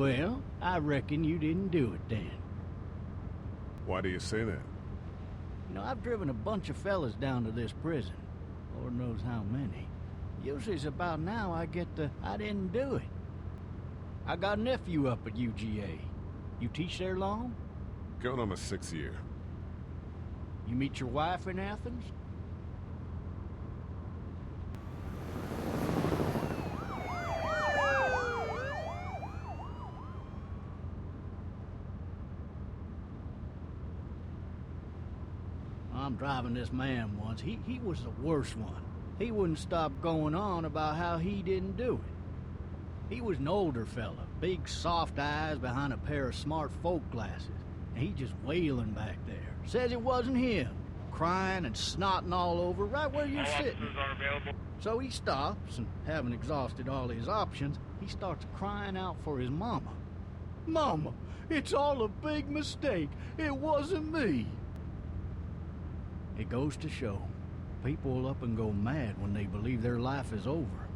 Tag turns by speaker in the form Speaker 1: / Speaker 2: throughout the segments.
Speaker 1: Well, I reckon you didn't do it then.
Speaker 2: Why do you say that?
Speaker 1: You know, I've driven a bunch of fellas down to this prison. Lord knows how many. Usually it's about now I get the, I didn't do it. I got a nephew up at UGA. You teach there long?
Speaker 2: Going on my 6th year.
Speaker 1: You meet your wife in Athens? I'm driving this man once. He was the worst one. He wouldn't stop going on about how he didn't do it. He was an older fella, big soft eyes behind a pair of smart folk glasses. And he just wailing back there. Says it wasn't him. Crying and snotting all over right where you're sitting. So he stops, and having exhausted all his options, he starts crying out for his mama. Mama, it's all a big mistake. It wasn't me. It goes to show, people will up and go mad when they believe their life is over.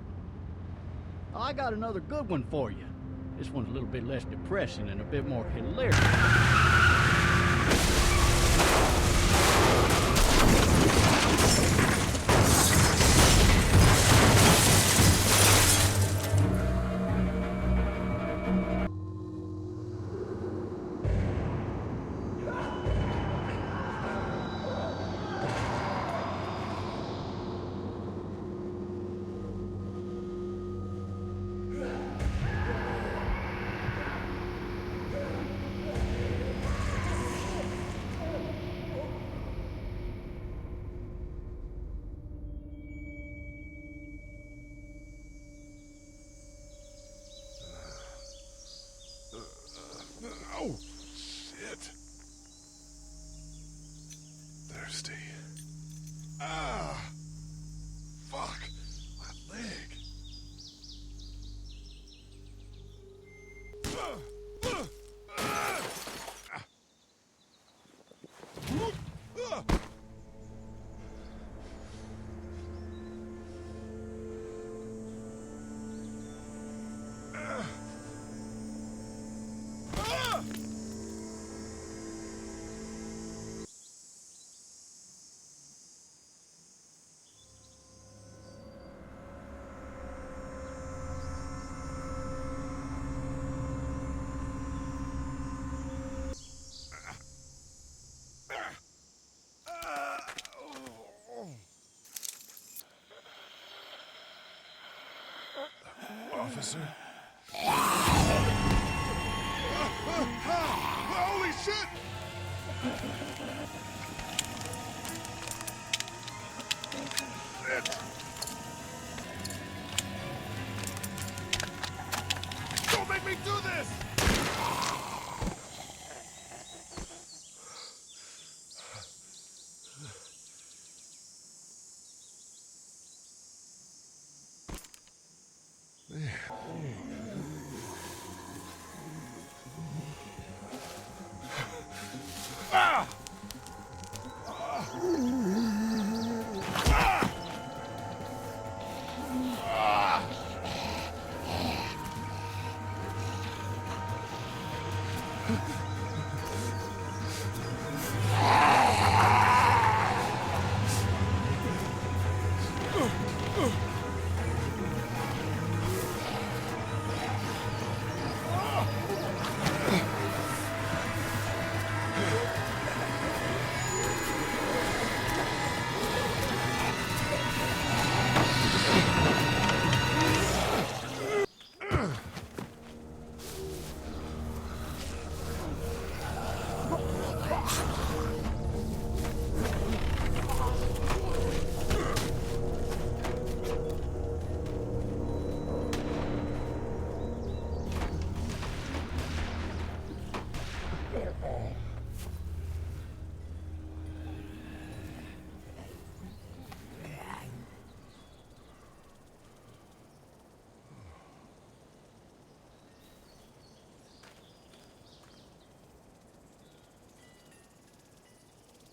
Speaker 1: I got another good one for you. This one's a little bit less depressing and a bit more hilarious.
Speaker 2: Oh, shit. Thirsty. Ah! Fuck! My leg! Officer? Holy shit! Shit! Don't make me do this! Ah!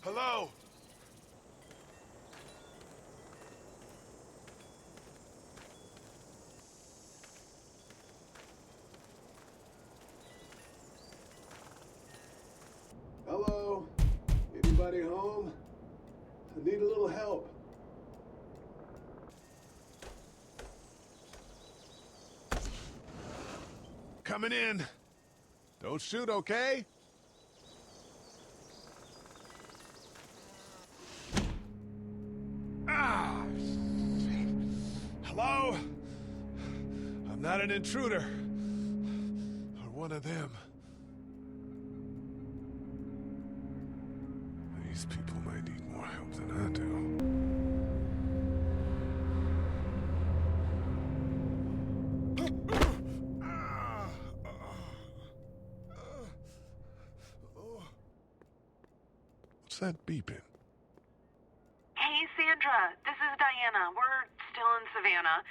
Speaker 2: Hello?
Speaker 3: Anybody home? I need a little help.
Speaker 2: Coming in. Don't shoot, okay? Ah! Hello? I'm not an intruder. Or one of them. These people might need more help than I do. What's that beeping?
Speaker 4: Hey, Sandra. This is Diana. We're still in Savannah.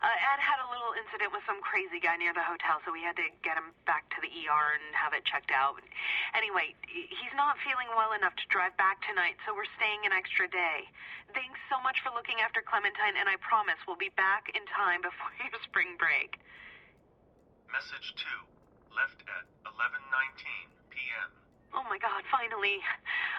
Speaker 4: Ed had a little incident with some crazy guy near the hotel, so we had to get him back to the ER and have it checked out. Anyway, he's not feeling well enough to drive back tonight, so we're staying an extra day. Thanks so much for looking after Clementine, and I promise we'll be back in time before your spring break.
Speaker 5: Message 2, left at 11:19 p.m.
Speaker 4: Oh my God, finally.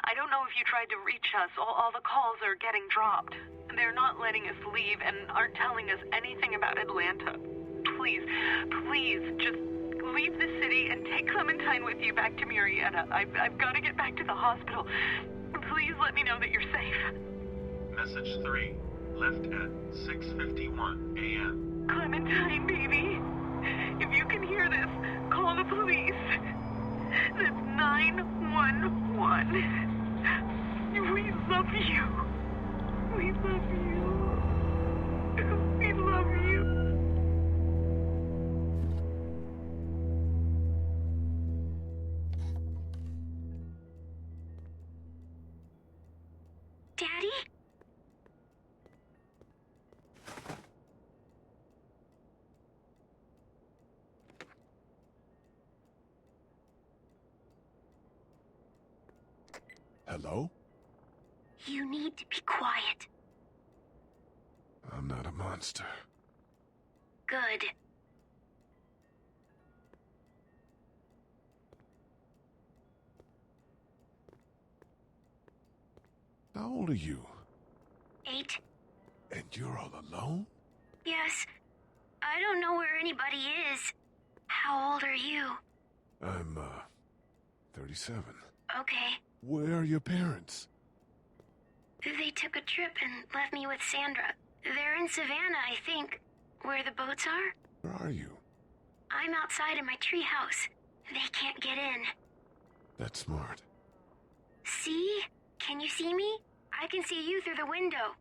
Speaker 4: I don't know if you tried to reach us. All the calls are getting dropped. They're not letting us leave and aren't telling us anything about Atlanta. Please, just leave the city and take Clementine with you back to Murrieta. I've got to get back to the hospital. Please let me know that you're safe.
Speaker 5: Message 3, left at 6:51 a.m.
Speaker 4: Clementine, baby. If you can hear this, call the police. That's 911. We love you. We love you. We love you.
Speaker 6: Daddy?
Speaker 2: Hello?
Speaker 6: You need to be quiet.
Speaker 2: I'm not a monster.
Speaker 6: Good.
Speaker 2: How old are you?
Speaker 6: 8?
Speaker 2: And you're all alone?
Speaker 6: Yes. I don't know where anybody is. How old are you?
Speaker 2: I'm, 37.
Speaker 6: Okay.
Speaker 2: Where are your parents?
Speaker 6: They took a trip and left me with Sandra. They're in Savannah, I think. Where the boats are?
Speaker 2: Where are you?
Speaker 6: I'm outside in my treehouse. They can't get in.
Speaker 2: That's smart.
Speaker 6: See? Can you see me? I can see you through the window.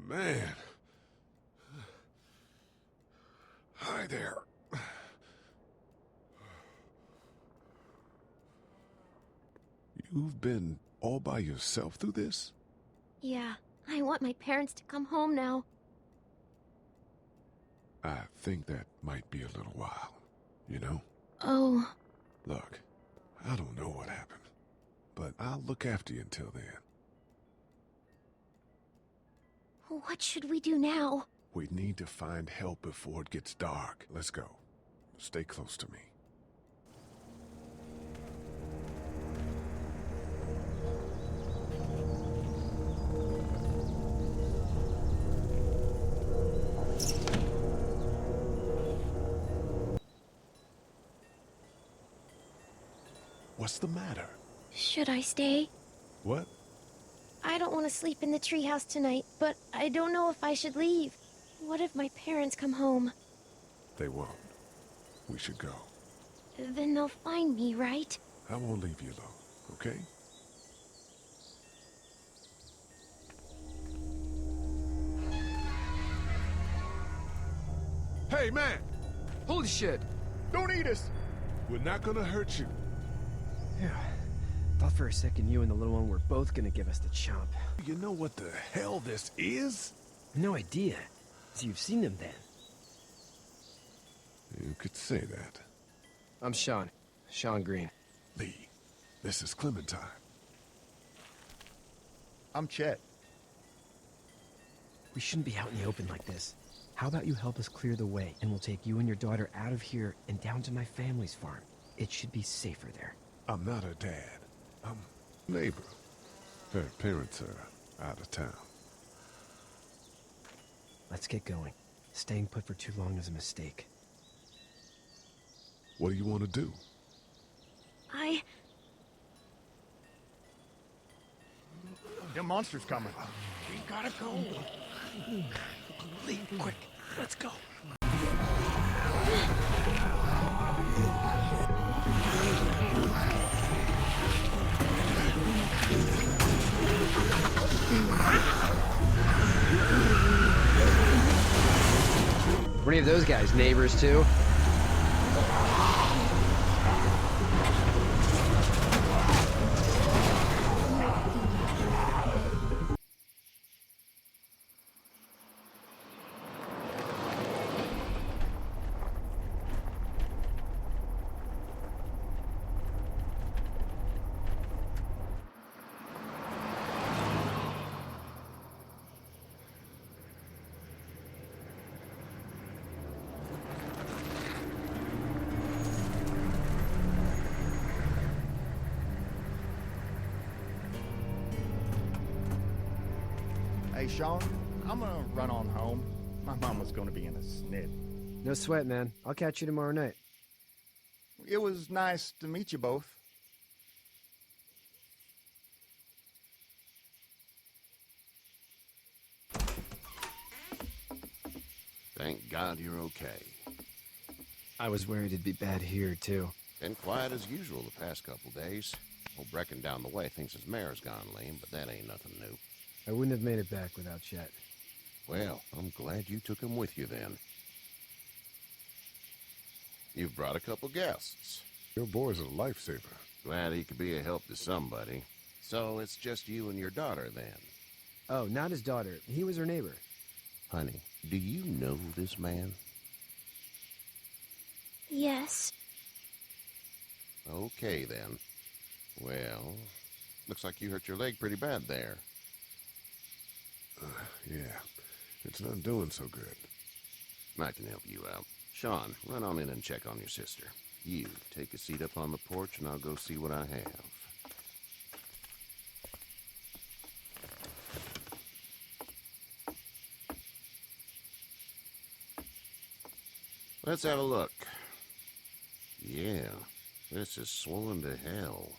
Speaker 2: Man. Hi there. You've been all by yourself through this?
Speaker 7: Yeah, I want my parents to come home now.
Speaker 2: I think that might be a little while, you know?
Speaker 7: Oh.
Speaker 2: Look, I don't know what happened, but I'll look after you until then.
Speaker 7: What should we do now?
Speaker 2: We need to find help before it gets dark. Let's go. Stay close to me. What's the matter?
Speaker 7: Should I stay?
Speaker 2: What?
Speaker 7: I don't want to sleep in the treehouse tonight, but I don't know if I should leave. What if my parents come home?
Speaker 2: They won't. We should go.
Speaker 7: Then they'll find me, right?
Speaker 2: I won't leave you alone, okay? Hey, man!
Speaker 8: Holy shit!
Speaker 3: Don't eat us!
Speaker 2: We're not gonna hurt you.
Speaker 8: Yeah. Thought for a second you and the little one were both gonna give us the chomp.
Speaker 2: You know what the hell this is?
Speaker 8: No idea. So you've seen them then?
Speaker 2: You could say that.
Speaker 8: I'm Sean. Sean Green.
Speaker 2: Lee, this is Clementine.
Speaker 3: I'm Chet.
Speaker 8: We shouldn't be out in the open like this. How about you help us clear the way, and we'll take you and your daughter out of here and down to my family's farm. It should be safer there.
Speaker 2: I'm not her dad. I'm neighbor. Her parents are out of town.
Speaker 8: Let's get going. Staying put for too long is a mistake.
Speaker 2: What do you want to do?
Speaker 3: Them monsters coming.
Speaker 1: We gotta go.
Speaker 8: Lee, quick, let's go. Were any of those guys neighbors too?
Speaker 3: Hey, Sean, I'm gonna run on home. My mama's gonna be in a snit.
Speaker 8: No sweat, man. I'll catch you tomorrow night.
Speaker 3: It was nice to meet you both.
Speaker 9: Thank God you're okay.
Speaker 8: I was worried it'd be bad here, too.
Speaker 9: Been quiet as usual the past couple days. Old Brecken down the way thinks his mare's gone lame, but that ain't nothing new.
Speaker 8: I wouldn't have made it back without Chet.
Speaker 9: Well, I'm glad you took him with you then. You've brought a couple guests.
Speaker 2: Your boy's a lifesaver.
Speaker 9: Glad he could be a help to somebody. So it's just you and your daughter then?
Speaker 8: Oh, not his daughter. He was her neighbor.
Speaker 9: Honey, do you know this man?
Speaker 7: Yes.
Speaker 9: Okay then. Well, looks like you hurt your leg pretty bad there.
Speaker 2: Yeah, it's not doing so good.
Speaker 9: I can help you out. Sean, run on in and check on your sister. You, take a seat up on the porch and I'll go see what I have. Let's have a look. Yeah, this is swollen to hell.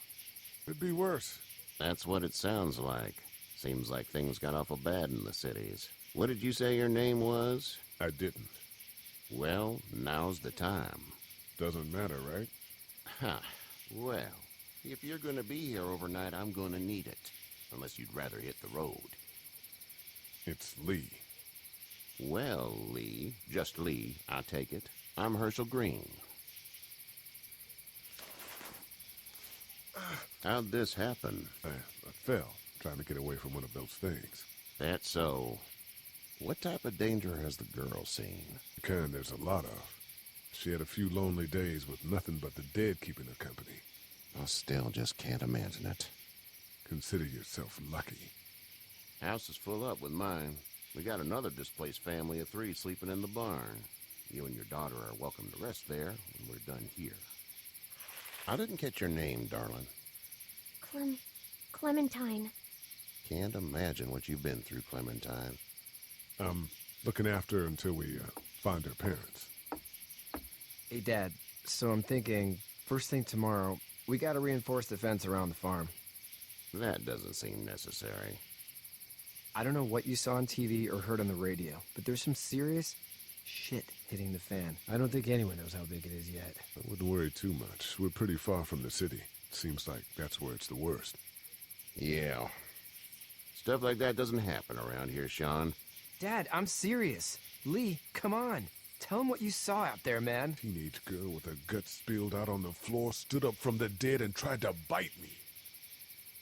Speaker 2: Could be worse.
Speaker 9: That's what it sounds like. Seems like things got awful bad in the cities. What did you say your name was?
Speaker 2: I didn't.
Speaker 9: Well, now's the time.
Speaker 2: Doesn't matter, right?
Speaker 9: Huh. Well, if you're gonna be here overnight, I'm gonna need it. Unless you'd rather hit the road.
Speaker 2: It's Lee.
Speaker 9: Well, Lee, just Lee, I take it. I'm Herschel Green. How'd this happen?
Speaker 2: I fell, trying to get away from one of those things.
Speaker 9: That's so. What type of danger has the girl seen?
Speaker 2: The kind there's a lot of. She had a few lonely days with nothing but the dead keeping her company.
Speaker 9: I still just can't imagine it.
Speaker 2: Consider yourself lucky.
Speaker 9: House is full up with mine. We got another displaced family of 3 sleeping in the barn. You and your daughter are welcome to rest there when we're done here. I didn't catch your name, darling.
Speaker 7: Clementine.
Speaker 9: Can't imagine what you've been through, Clementine.
Speaker 2: I'm looking after her until we find her parents.
Speaker 8: Hey, Dad. So I'm thinking, first thing tomorrow, we gotta reinforce the fence around the farm.
Speaker 9: That doesn't seem necessary.
Speaker 8: I don't know what you saw on TV or heard on the radio, but there's some serious shit hitting the fan. I don't think anyone knows how big it is yet.
Speaker 2: I wouldn't worry too much. We're pretty far from the city. Seems like that's where it's the worst.
Speaker 9: Yeah. Stuff like that doesn't happen around here, Sean.
Speaker 8: Dad, I'm serious. Lee, come on. Tell him what you saw out there, man.
Speaker 2: Teenage girl with her guts spilled out on the floor stood up from the dead and tried to bite me.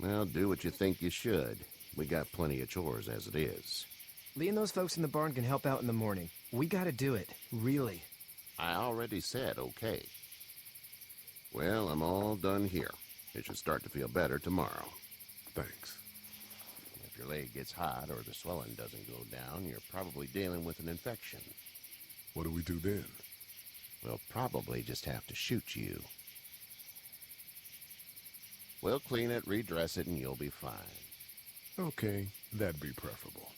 Speaker 9: Well, do what you think you should. We got plenty of chores as it is.
Speaker 8: Lee and those folks in the barn can help out in the morning. We gotta do it. Really.
Speaker 9: I already said okay. Well, I'm all done here. It should start to feel better tomorrow.
Speaker 2: Thanks.
Speaker 9: If your leg gets hot or the swelling doesn't go down, you're probably dealing with an infection.
Speaker 2: What do we do then?
Speaker 9: We'll probably just have to shoot you. We'll clean it, redress it, and you'll be fine.
Speaker 2: Okay, that'd be preferable.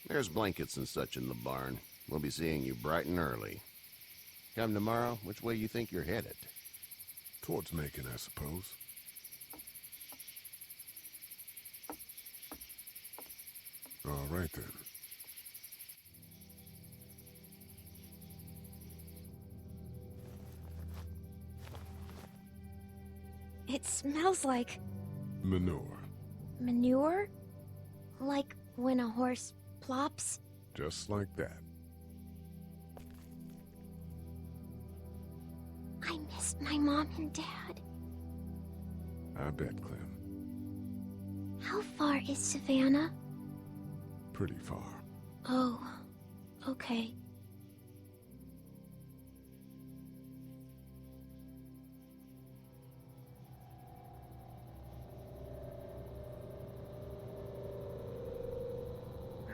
Speaker 9: There's blankets and such in the barn. We'll be seeing you bright and early. Come tomorrow, which way you think you're headed?
Speaker 2: Towards Macon, I suppose. All right, then.
Speaker 7: It smells like
Speaker 2: Manure.
Speaker 7: manure? Like when a horse plops?
Speaker 2: Just like that.
Speaker 7: I missed my mom and dad.
Speaker 2: I bet, Clem.
Speaker 7: How far is Savannah?
Speaker 2: Pretty far.
Speaker 7: Oh, okay.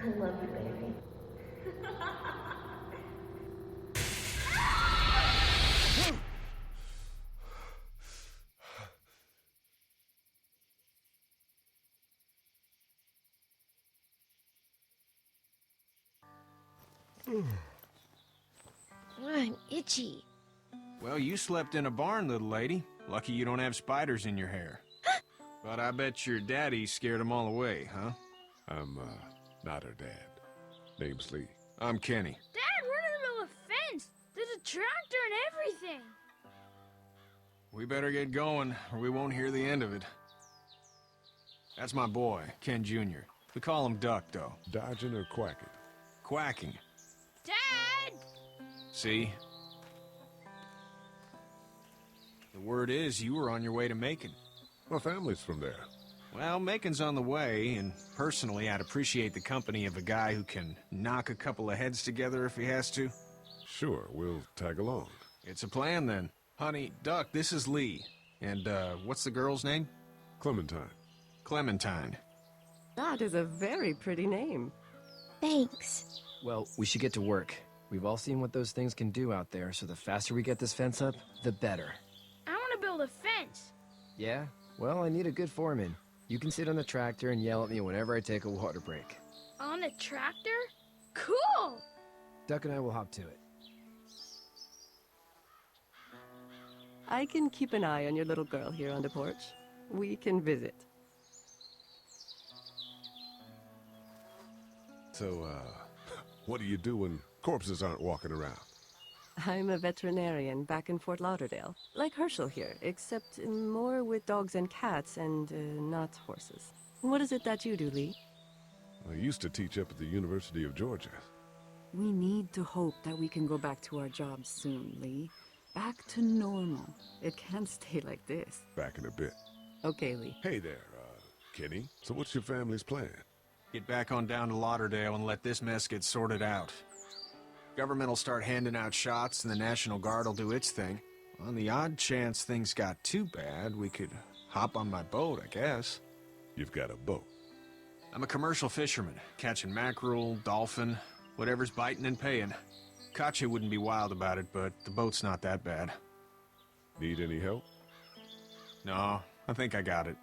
Speaker 10: I love you, baby.
Speaker 7: I'm itchy.
Speaker 11: Well, you slept in a barn, little lady. Lucky you don't have spiders in your hair. But I bet your daddy scared them all away, huh?
Speaker 2: I'm, not her dad. Name's Lee.
Speaker 11: I'm Kenny.
Speaker 10: Dad, we're in the middle of a fence. There's a tractor and everything.
Speaker 11: We better get going, or we won't hear the end of it. That's my boy, Ken Jr. We call him Duck, though.
Speaker 2: Dodging or quacking?
Speaker 11: Quacking.
Speaker 10: Dad!
Speaker 11: See? The word is you were on your way to Macon.
Speaker 2: My family's from there.
Speaker 11: Well, Macon's on the way, and personally, I'd appreciate the company of a guy who can knock a couple of heads together if he has to.
Speaker 2: Sure, we'll tag along.
Speaker 11: It's a plan, then. Honey, Duck, this is Lee. And, what's the girl's name?
Speaker 2: Clementine.
Speaker 11: Clementine.
Speaker 12: That is a very pretty name.
Speaker 7: Thanks.
Speaker 8: Well, we should get to work. We've all seen what those things can do out there, so the faster we get this fence up, the better.
Speaker 10: I want to build a fence.
Speaker 8: Yeah? Well, I need a good foreman. You can sit on the tractor and yell at me whenever I take a water break.
Speaker 10: On a tractor? Cool!
Speaker 8: Duck and I will hop to it.
Speaker 12: I can keep an eye on your little girl here on the porch. We can visit.
Speaker 2: So, what do you do when corpses aren't walking around?
Speaker 12: I'm a veterinarian back in Fort Lauderdale, like Herschel here, except more with dogs and cats and not horses. What is it that you do, Lee?
Speaker 2: I used to teach up at the University of Georgia.
Speaker 13: We need to hope that we can go back to our jobs soon, Lee. Back to normal. It can't stay like this.
Speaker 2: Back in a bit.
Speaker 12: Okay, Lee.
Speaker 2: Hey there, Kenny. So what's your family's plan?
Speaker 11: Get back on down to Lauderdale and let this mess get sorted out. Government will start handing out shots and the National Guard will do its thing. On the odd chance things got too bad, we could hop on my boat, I guess.
Speaker 2: You've got a boat.
Speaker 11: I'm a commercial fisherman, catching mackerel, dolphin, whatever's biting and paying. Katya wouldn't be wild about it, but the boat's not that bad.
Speaker 2: Need any help?
Speaker 11: No, I think I got it.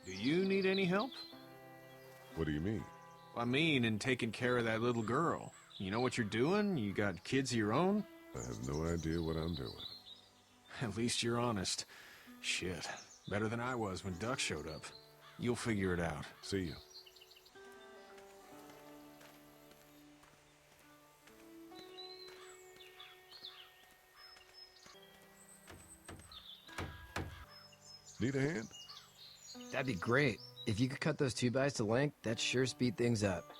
Speaker 11: Do you need any help?
Speaker 2: What do you mean?
Speaker 11: I mean, in taking care of that little girl. You know what you're doing? You got kids of your own?
Speaker 2: I have no idea what I'm doing.
Speaker 11: At least you're honest. Shit. Better than I was when Duck showed up. You'll figure it out.
Speaker 2: See you. Need a hand?
Speaker 8: That'd be great. If you could cut those 2x to length, that'd sure speed things up.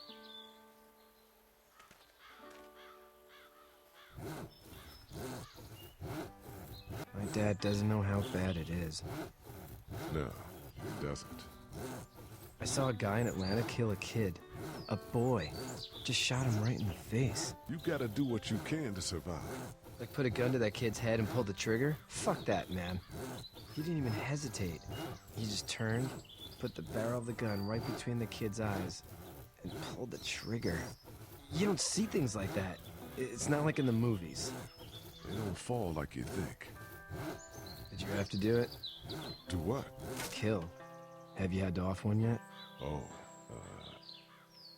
Speaker 8: Dad doesn't know how bad it is.
Speaker 2: No, it doesn't.
Speaker 8: I saw a guy in Atlanta kill a kid. A boy. Just shot him right in the face.
Speaker 2: You gotta do what you can to survive.
Speaker 8: Like put a gun to that kid's head and pulled the trigger? Fuck that, man. He didn't even hesitate. He just turned, put the barrel of the gun right between the kid's eyes, and pulled the trigger. You don't see things like that. It's not like in the movies.
Speaker 2: They don't fall like you think.
Speaker 8: Did you have to do it?
Speaker 2: Do what?
Speaker 8: Kill. Have you had to off one yet?
Speaker 2: Oh,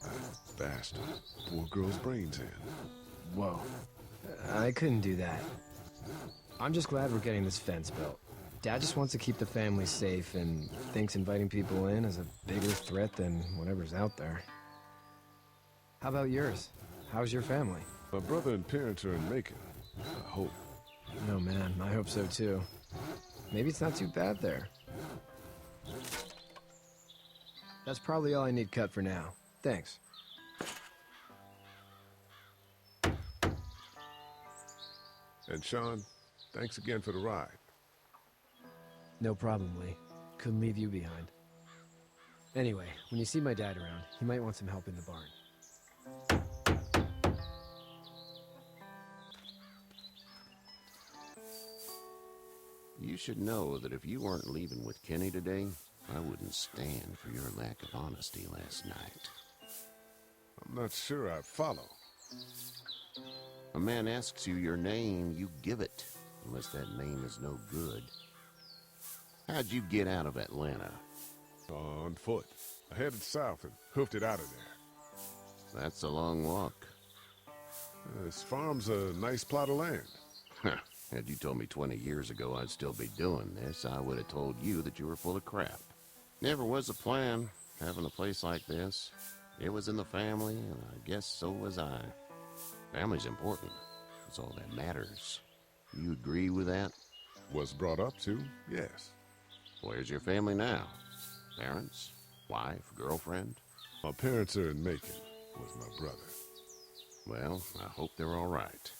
Speaker 2: that bastard. Poor girl's brains in.
Speaker 8: Whoa. I couldn't do that. I'm just glad we're getting this fence built. Dad just wants to keep the family safe and thinks inviting people in is a bigger threat than whatever's out there. How about yours? How's your family?
Speaker 2: My brother and parents are in Macon. I hope.
Speaker 8: Oh man, I hope so too. Maybe it's not too bad there. That's probably all I need cut for now. Thanks.
Speaker 2: And Sean, thanks again for the ride.
Speaker 8: No problem, Lee. Couldn't leave you behind. Anyway, when you see my dad around, he might want some help in the barn.
Speaker 9: You should know that if you weren't leaving with Kenny today, I wouldn't stand for your lack of honesty last night.
Speaker 2: I'm not sure I follow.
Speaker 9: A man asks you your name, you give it, unless that name is no good. How'd you get out of Atlanta?
Speaker 2: On foot. I headed south and hoofed it out of there.
Speaker 9: That's a long walk.
Speaker 2: This farm's a nice plot of land.
Speaker 9: Had you told me 20 years ago I'd still be doing this, I would have told you that you were full of crap. Never was a plan, having a place like this. It was in the family, and I guess so was I. Family's important. That's all that matters. You agree with that?
Speaker 2: Was brought up to, yes.
Speaker 9: Where's your family now? Parents? Wife? Girlfriend?
Speaker 2: My parents are in Macon, with my brother.
Speaker 9: Well, I hope they're all right.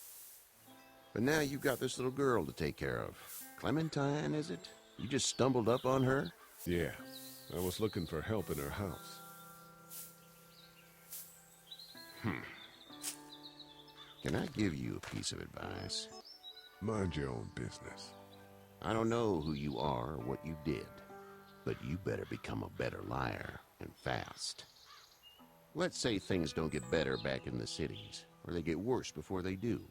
Speaker 9: But now you've got this little girl to take care of. Clementine, is it? You just stumbled up on her?
Speaker 2: Yeah, I was looking for help in her house.
Speaker 9: Can I give you a piece of advice?
Speaker 2: Mind your own business.
Speaker 9: I don't know who you are or what you did, but you better become a better liar, and fast. Let's say things don't get better back in the cities, or they get worse before they do.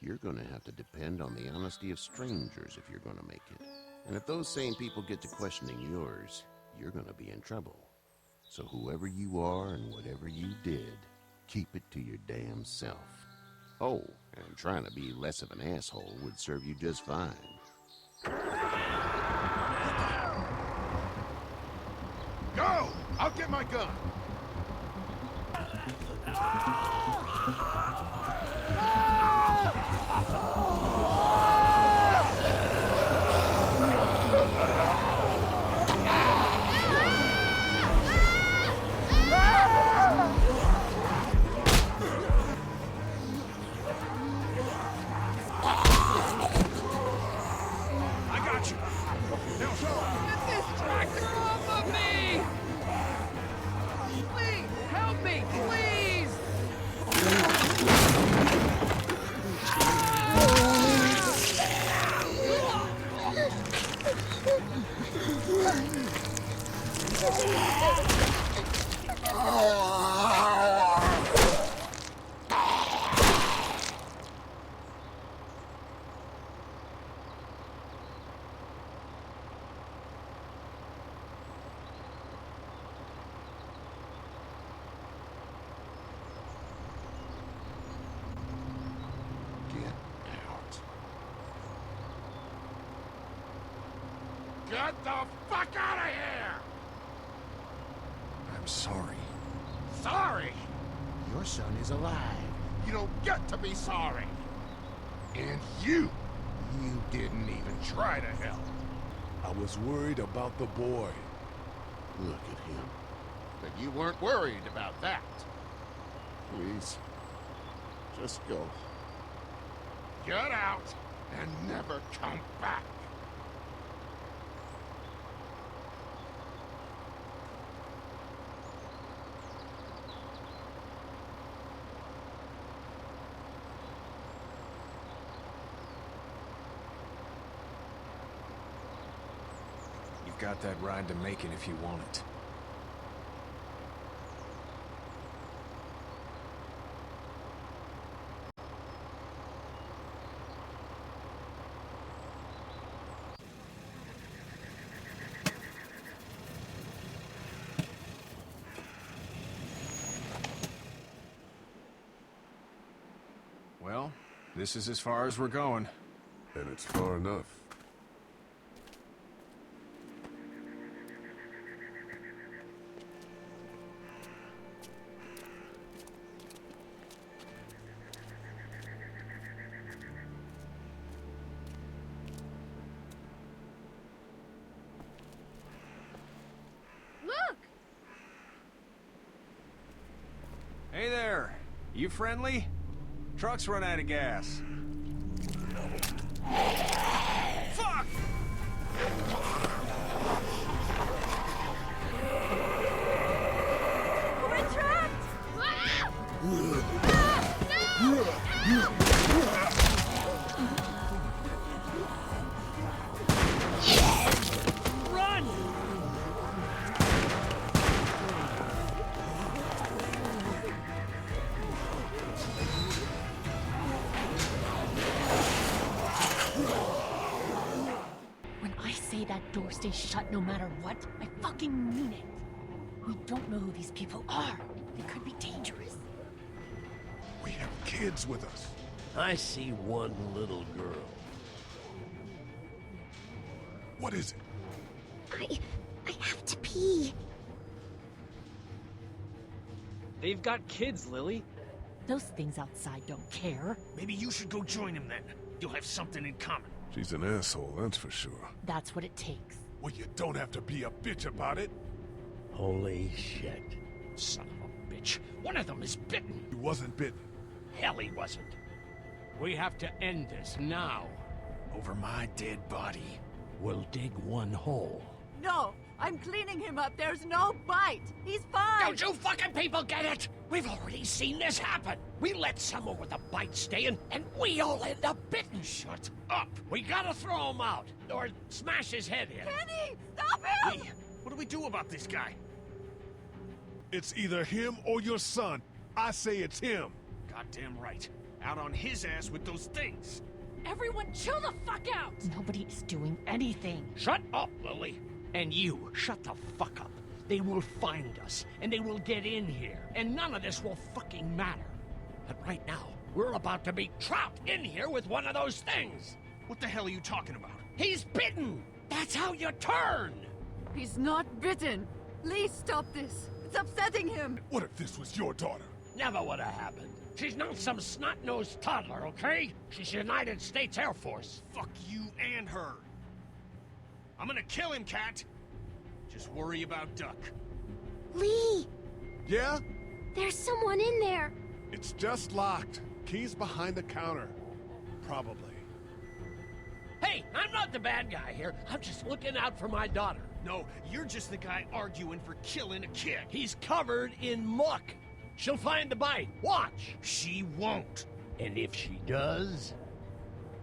Speaker 9: You're gonna have to depend on the honesty of strangers if you're gonna make it. And if those same people get to questioning yours, you're gonna be in trouble. So whoever you are and whatever you did, keep it to your damn self. Oh, and trying to be less of an asshole would serve you just fine.
Speaker 2: Go! I'll get my gun! Get the fuck out of here!
Speaker 9: I'm sorry.
Speaker 2: Sorry?
Speaker 9: Your son is alive.
Speaker 2: You don't get to be sorry. And you didn't even try to help. I was worried about the boy.
Speaker 9: Look at him.
Speaker 3: But you weren't worried about that.
Speaker 2: Please, just go.
Speaker 3: Get out
Speaker 2: and never come back.
Speaker 11: You've got that ride to Macon if you want it. Well, this is as far as we're going.
Speaker 2: And it's far enough.
Speaker 10: Look!
Speaker 11: Hey there! You friendly? Truck's run out of gas. Fuck!
Speaker 10: We're trapped! Run!
Speaker 14: When I say that door stays shut no matter what, I fucking mean it. We don't know who these people are. They could be dangerous.
Speaker 2: We have kids with us.
Speaker 15: I see one little girl.
Speaker 2: What is it?
Speaker 7: I have to pee.
Speaker 15: They've got kids, Lily.
Speaker 14: Those things outside don't care.
Speaker 15: Maybe you should go join them then. You'll have something in common.
Speaker 2: She's an asshole, that's for sure.
Speaker 14: That's what it takes.
Speaker 2: Well, you don't have to be a bitch about it.
Speaker 15: Holy shit. Son of a bitch. One of them is bitten.
Speaker 2: He wasn't bitten.
Speaker 15: Hell, he wasn't. We have to end this now.
Speaker 11: Over my dead body.
Speaker 15: We'll dig one hole.
Speaker 13: No, I'm cleaning him up. There's no bite. He's fine.
Speaker 15: Don't you fucking people get it? We've already seen this happen. We let someone with a bite stay in, and we all end up bitten. Shut up. We gotta throw him out, or smash his head in.
Speaker 13: Kenny, stop him!
Speaker 15: Hey, what do we do about this guy?
Speaker 2: It's either him or your son. I say it's him.
Speaker 15: Goddamn right. Out on his ass with those things.
Speaker 14: Everyone chill the fuck out! Nobody is doing anything.
Speaker 15: Shut up, Lily. And you, shut the fuck up. They will find us, and they will get in here, and none of this will fucking matter. But right now, we're about to be trapped in here with one of those things. What the hell are you talking about? He's bitten! That's how you turn!
Speaker 13: He's not bitten. Lee, stop this. It's upsetting him.
Speaker 2: What if this was your daughter?
Speaker 15: Never would have happened. She's not some snot-nosed toddler, okay? She's United States Air Force.
Speaker 11: Fuck you and her. I'm gonna kill him, Cat. Just worry about Duck.
Speaker 7: Lee!
Speaker 2: Yeah?
Speaker 7: There's someone in there.
Speaker 2: It's just locked. Key's behind the counter. Probably.
Speaker 15: Hey, I'm not the bad guy here. I'm just looking out for my daughter.
Speaker 11: No, you're just the guy arguing for killing a kid.
Speaker 15: He's covered in muck. She'll find the bite. Watch. She won't. And if she does,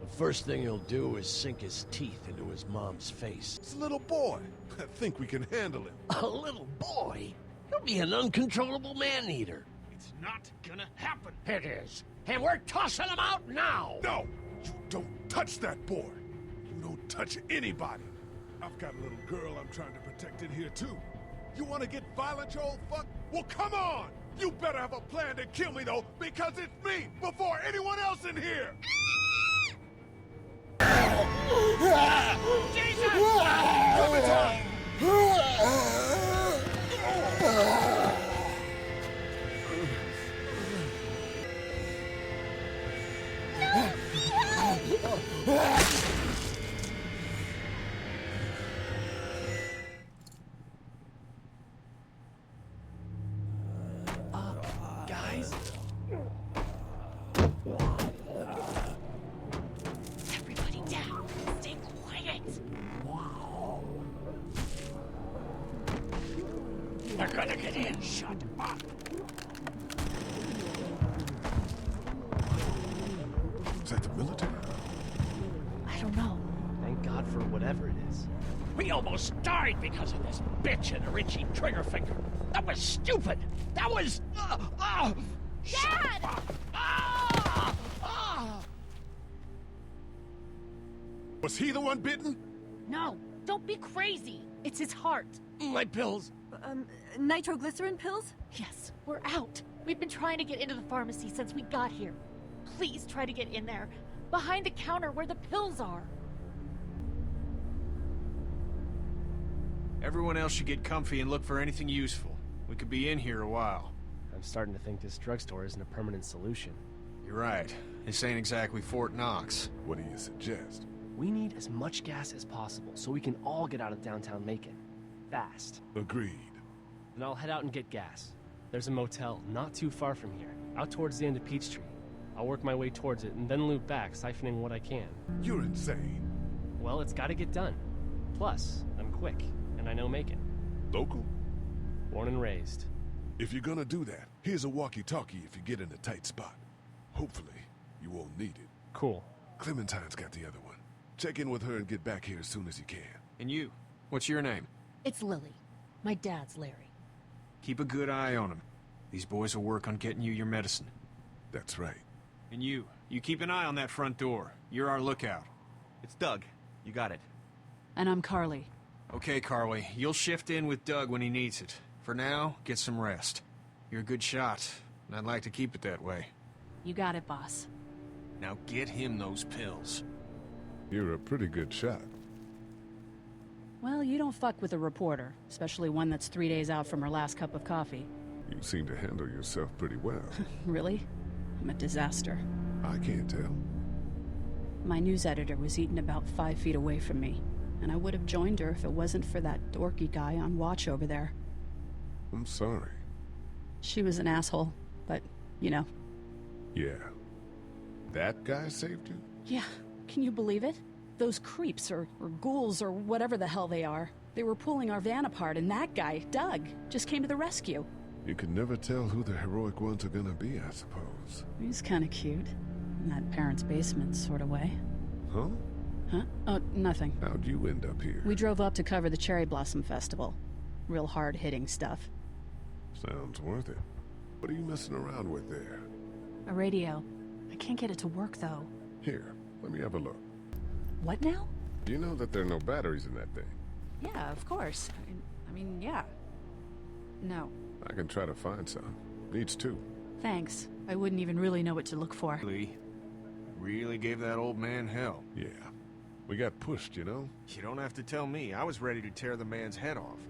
Speaker 15: the first thing he'll do is sink his teeth into his mom's face.
Speaker 2: It's a little boy. I think we can handle him.
Speaker 15: A little boy? He'll be an uncontrollable man-eater.
Speaker 11: It's not gonna happen.
Speaker 15: It is. And we're tossing him out now.
Speaker 2: No! You don't touch that boy. You don't touch anybody. I've got a little girl I'm trying to protect in here, too. You want to get violent, you old fuck? Well, come on! You better have a plan to kill me, though, because it's me before anyone else in here!
Speaker 15: Jesus!
Speaker 14: Everybody
Speaker 2: Is that the military?
Speaker 14: I don't know.
Speaker 8: Thank God for whatever it is.
Speaker 15: We almost died because of this bitch and her itchy trigger finger. That was stupid. That was...
Speaker 10: Dad!
Speaker 2: Was he the one bitten?
Speaker 14: No, don't be crazy. It's his heart.
Speaker 15: My pills.
Speaker 12: Nitroglycerin pills?
Speaker 14: Yes, we're out. We've been trying to get into the pharmacy since we got here. Please try to get in there. Behind the counter where the pills are.
Speaker 11: Everyone else should get comfy and look for anything useful. We could be in here a while.
Speaker 8: I'm starting to think this drugstore isn't a permanent solution.
Speaker 11: You're right. This ain't exactly Fort Knox.
Speaker 2: What do you suggest?
Speaker 8: We need as much gas as possible so we can all get out of downtown Macon. Fast.
Speaker 2: Agreed.
Speaker 8: Then I'll head out and get gas. There's a motel not too far from here, out towards the end of Peachtree. I'll work my way towards it and then loop back, siphoning what I can.
Speaker 2: You're insane.
Speaker 8: Well, it's gotta get done. Plus, I'm quick, and I know Macon.
Speaker 2: Local?
Speaker 8: Born and raised.
Speaker 2: If you're gonna do that, here's a walkie-talkie if you get in a tight spot. Hopefully, you won't need it.
Speaker 8: Cool.
Speaker 2: Clementine's got the other one. Check in with her and get back here as soon as you can.
Speaker 11: And you? What's your name?
Speaker 14: It's Lily. My dad's Larry.
Speaker 11: Keep a good eye on him. These boys will work on getting you your medicine.
Speaker 2: That's right.
Speaker 11: And you keep an eye on that front door. You're our lookout.
Speaker 16: It's Doug. You got it.
Speaker 13: And I'm Carly.
Speaker 11: Okay, Carly. You'll shift in with Doug when he needs it. For now, get some rest. You're a good shot, and I'd like to keep it that way.
Speaker 13: You got it, boss.
Speaker 11: Now get him those pills.
Speaker 2: You're a pretty good shot.
Speaker 13: Well, you don't fuck with a reporter, especially one that's 3 days out from her last cup of coffee.
Speaker 2: You seem to handle yourself pretty well.
Speaker 13: Really? I'm a disaster.
Speaker 2: I can't tell.
Speaker 13: My news editor was eaten about 5 feet away from me, and I would have joined her if it wasn't for that dorky guy on watch over there.
Speaker 2: I'm sorry.
Speaker 13: She was an asshole, but, you know.
Speaker 2: Yeah. That guy saved you?
Speaker 13: Yeah, can you believe it? Those creeps, or ghouls, or whatever the hell they are. They were pulling our van apart, and that guy, Doug, just came to the rescue.
Speaker 2: You can never tell who the heroic ones are gonna be, I suppose.
Speaker 13: He's kinda cute. In that parents' basement sort of way.
Speaker 2: Huh?
Speaker 13: Huh? Oh, nothing.
Speaker 2: How'd you end up here?
Speaker 13: We drove up to cover the Cherry Blossom Festival. Real hard-hitting stuff.
Speaker 2: Sounds worth it. What are you messing around with there?
Speaker 13: A radio. I can't get it to work, though.
Speaker 2: Here, let me have a look.
Speaker 13: What now?
Speaker 2: You know that there are no batteries in that thing.
Speaker 13: Yeah, of course. I mean, yeah. No.
Speaker 2: I can try to find some. Needs two.
Speaker 13: Thanks. I wouldn't even really know what to look for.
Speaker 11: Lee, really gave that old man hell.
Speaker 2: Yeah. We got pushed, you know?
Speaker 11: You don't have to tell me. I was ready to tear the man's head off.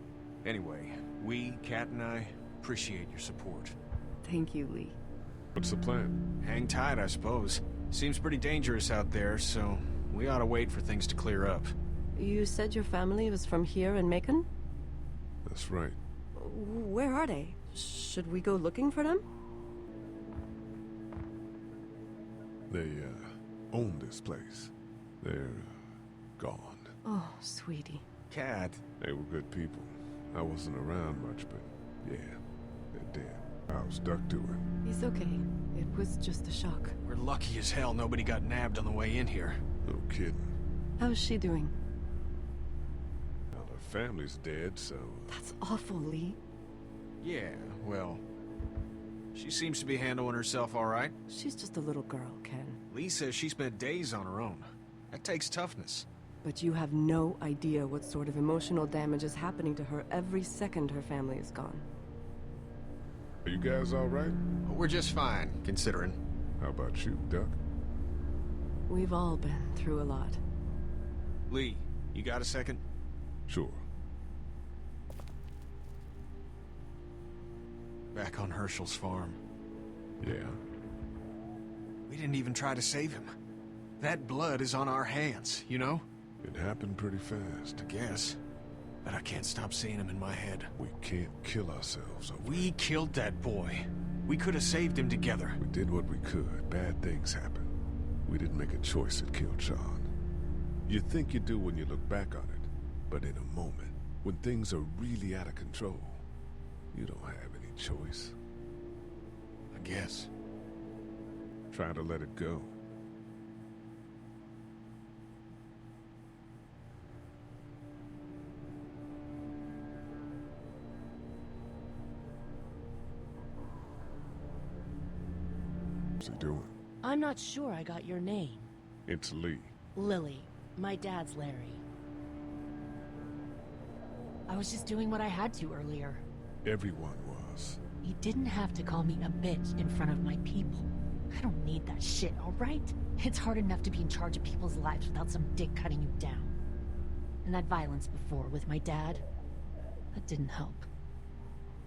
Speaker 11: Anyway, we, Kat and I, appreciate your support.
Speaker 12: Thank you, Lee.
Speaker 2: What's the plan?
Speaker 11: Hang tight, I suppose. Seems pretty dangerous out there, so we ought to wait for things to clear up.
Speaker 12: You said your family was from here in Macon?
Speaker 2: That's right.
Speaker 12: Where are they? Should we go looking for them?
Speaker 2: They, own this place. They're, gone.
Speaker 12: Oh, sweetie.
Speaker 11: Kat.
Speaker 2: They were good people. I wasn't around much, but yeah, they're dead. I was stuck to it.
Speaker 12: He's okay. It was just a shock.
Speaker 11: We're lucky as hell nobody got nabbed on the way in here.
Speaker 2: No kidding.
Speaker 12: How's she doing?
Speaker 2: Well, her family's dead, so...
Speaker 12: That's awful, Lee.
Speaker 11: Yeah, well... She seems to be handling herself all right.
Speaker 12: She's just a little girl, Ken.
Speaker 11: Lee says she spent days on her own. That takes toughness.
Speaker 12: But you have no idea what sort of emotional damage is happening to her every second her family is gone.
Speaker 2: Are you guys all right?
Speaker 11: We're just fine, considering.
Speaker 2: How about you, Duck?
Speaker 12: We've all been through a lot.
Speaker 11: Lee, you got a second?
Speaker 2: Sure.
Speaker 11: Back on Herschel's farm.
Speaker 2: Yeah.
Speaker 11: We didn't even try to save him. That blood is on our hands, you know?
Speaker 2: It happened pretty fast.
Speaker 11: I guess. But I can't stop seeing him in my head.
Speaker 2: We can't kill ourselves over
Speaker 11: We killed that boy. We could have saved him together.
Speaker 2: We did what we could. Bad things happen. We didn't make a choice that killed Sean. You think you do when you look back on it. But in a moment, when things are really out of control, you don't have any choice. I guess. Try to let it go. What's he doing?
Speaker 14: I'm not sure I got your name.
Speaker 2: It's Lee.
Speaker 14: Lily. My dad's Larry. I was just doing what I had to earlier.
Speaker 2: Everyone was.
Speaker 14: You didn't have to call me a bitch in front of my people. I don't need that shit, alright? It's hard enough to be in charge of people's lives without some dick cutting you down. And that violence before with my dad, that didn't help.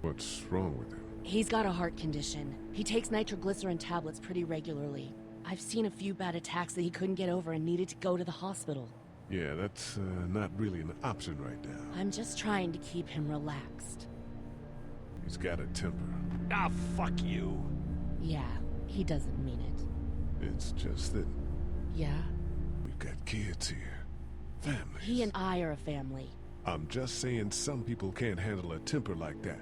Speaker 2: What's wrong with him?
Speaker 14: He's got a heart condition. He takes nitroglycerin tablets pretty regularly. I've seen a few bad attacks that he couldn't get over and needed to go to the hospital.
Speaker 2: Yeah, that's not really an option right now.
Speaker 14: I'm just trying to keep him relaxed.
Speaker 2: He's got a temper.
Speaker 15: Ah, fuck you.
Speaker 14: Yeah, he doesn't mean it.
Speaker 2: It's just that...
Speaker 14: Yeah?
Speaker 2: We've got kids here. Families.
Speaker 14: He and I are a family.
Speaker 2: I'm just saying some people can't handle a temper like that.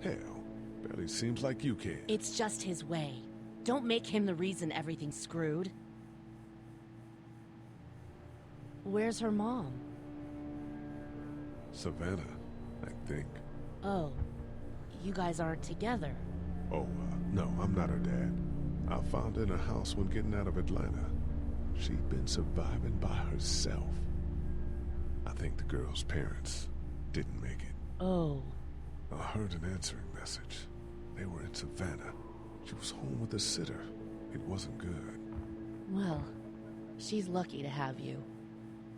Speaker 2: Hell, barely seems like you can.
Speaker 14: It's just his way. Don't make him the reason everything's screwed. Where's her mom?
Speaker 2: Savannah, I think.
Speaker 14: Oh, you guys aren't together.
Speaker 2: Oh, no, I'm not her dad. I found her in a house when getting out of Atlanta. She'd been surviving by herself. I think the girl's parents didn't make it.
Speaker 14: Oh.
Speaker 2: I heard an answering message. They were in Savannah. She was home with a sitter. It wasn't good.
Speaker 14: Well, she's lucky to have you.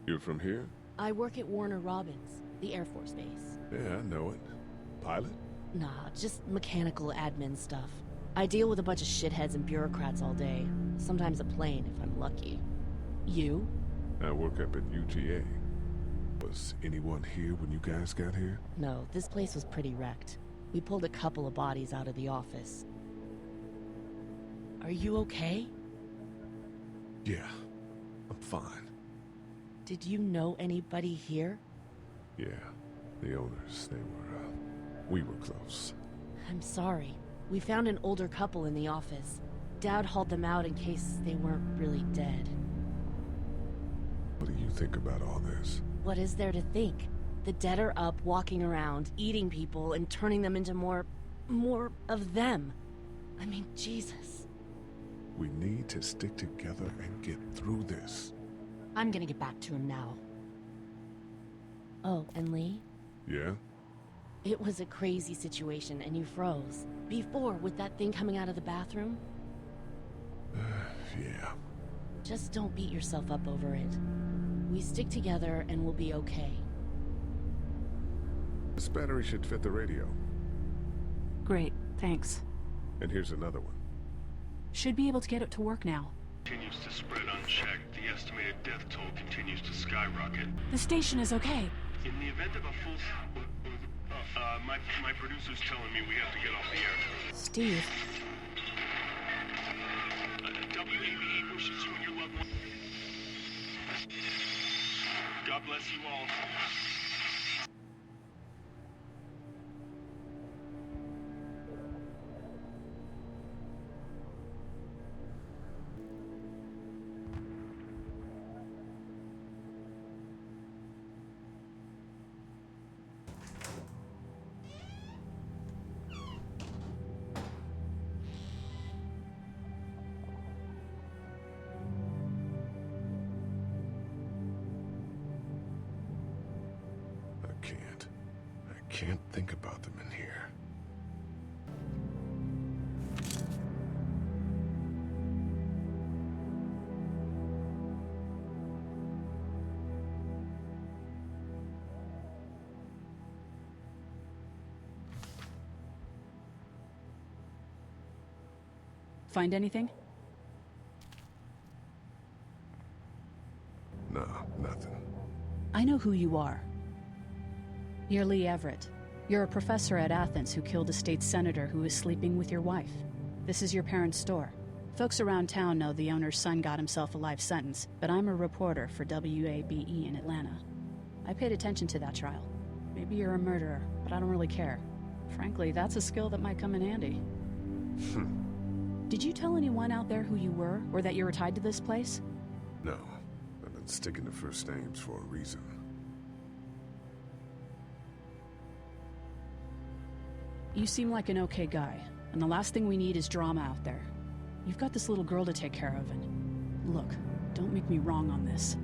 Speaker 2: You're from here?
Speaker 14: I work at Warner Robins, the Air Force Base.
Speaker 2: Yeah, I know it. Pilot?
Speaker 14: Nah, just mechanical admin stuff. I deal with a bunch of shitheads and bureaucrats all day. Sometimes a plane, if I'm lucky. You?
Speaker 2: I work up at UGA. Was anyone here when you guys got here?
Speaker 14: No, this place was pretty wrecked. We pulled a couple of bodies out of the office. Are you okay?
Speaker 2: Yeah, I'm fine.
Speaker 14: Did you know anybody here?
Speaker 2: Yeah, the owners, we were close.
Speaker 14: I'm sorry. We found an older couple in the office. Dad hauled them out in case they weren't really dead.
Speaker 2: What do you think about all this?
Speaker 14: What is there to think? The dead are up, walking around, eating people, and turning them into more of them. I mean, Jesus.
Speaker 2: We need to stick together and get through this.
Speaker 14: I'm gonna get back to him now. Oh, and Lee?
Speaker 2: Yeah?
Speaker 14: It was a crazy situation, and you froze. Before, with that thing coming out of the bathroom?
Speaker 2: Yeah.
Speaker 14: Just don't beat yourself up over it. We stick together, and we'll be okay.
Speaker 2: This battery should fit the radio.
Speaker 13: Great, thanks.
Speaker 2: And here's another one.
Speaker 13: Should be able to get it to work now.
Speaker 5: Continues to spread unchecked. The estimated death toll continues to skyrocket.
Speaker 13: The station is okay.
Speaker 5: In the event of a full... my producer's telling me we have to get off the air.
Speaker 13: Steve.
Speaker 5: WABE wishes you and your loved one. God bless you all.
Speaker 2: I can't think about them in here.
Speaker 13: Find anything?
Speaker 2: No, nothing.
Speaker 13: I know who you are. You're Lee Everett. You're a professor at Athens who killed a state senator who was sleeping with your wife. This is your parents' store. Folks around town know the owner's son got himself a life sentence, but I'm a reporter for WABE in Atlanta. I paid attention to that trial. Maybe you're a murderer, but I don't really care. Frankly, that's a skill that might come in handy. Did you tell anyone out there who you were, or that you were tied to this place?
Speaker 2: No. I've been sticking to first names for a reason.
Speaker 13: You seem like an okay guy, and the last thing we need is drama out there. You've got this little girl to take care of, and... Look, don't make me wrong on this.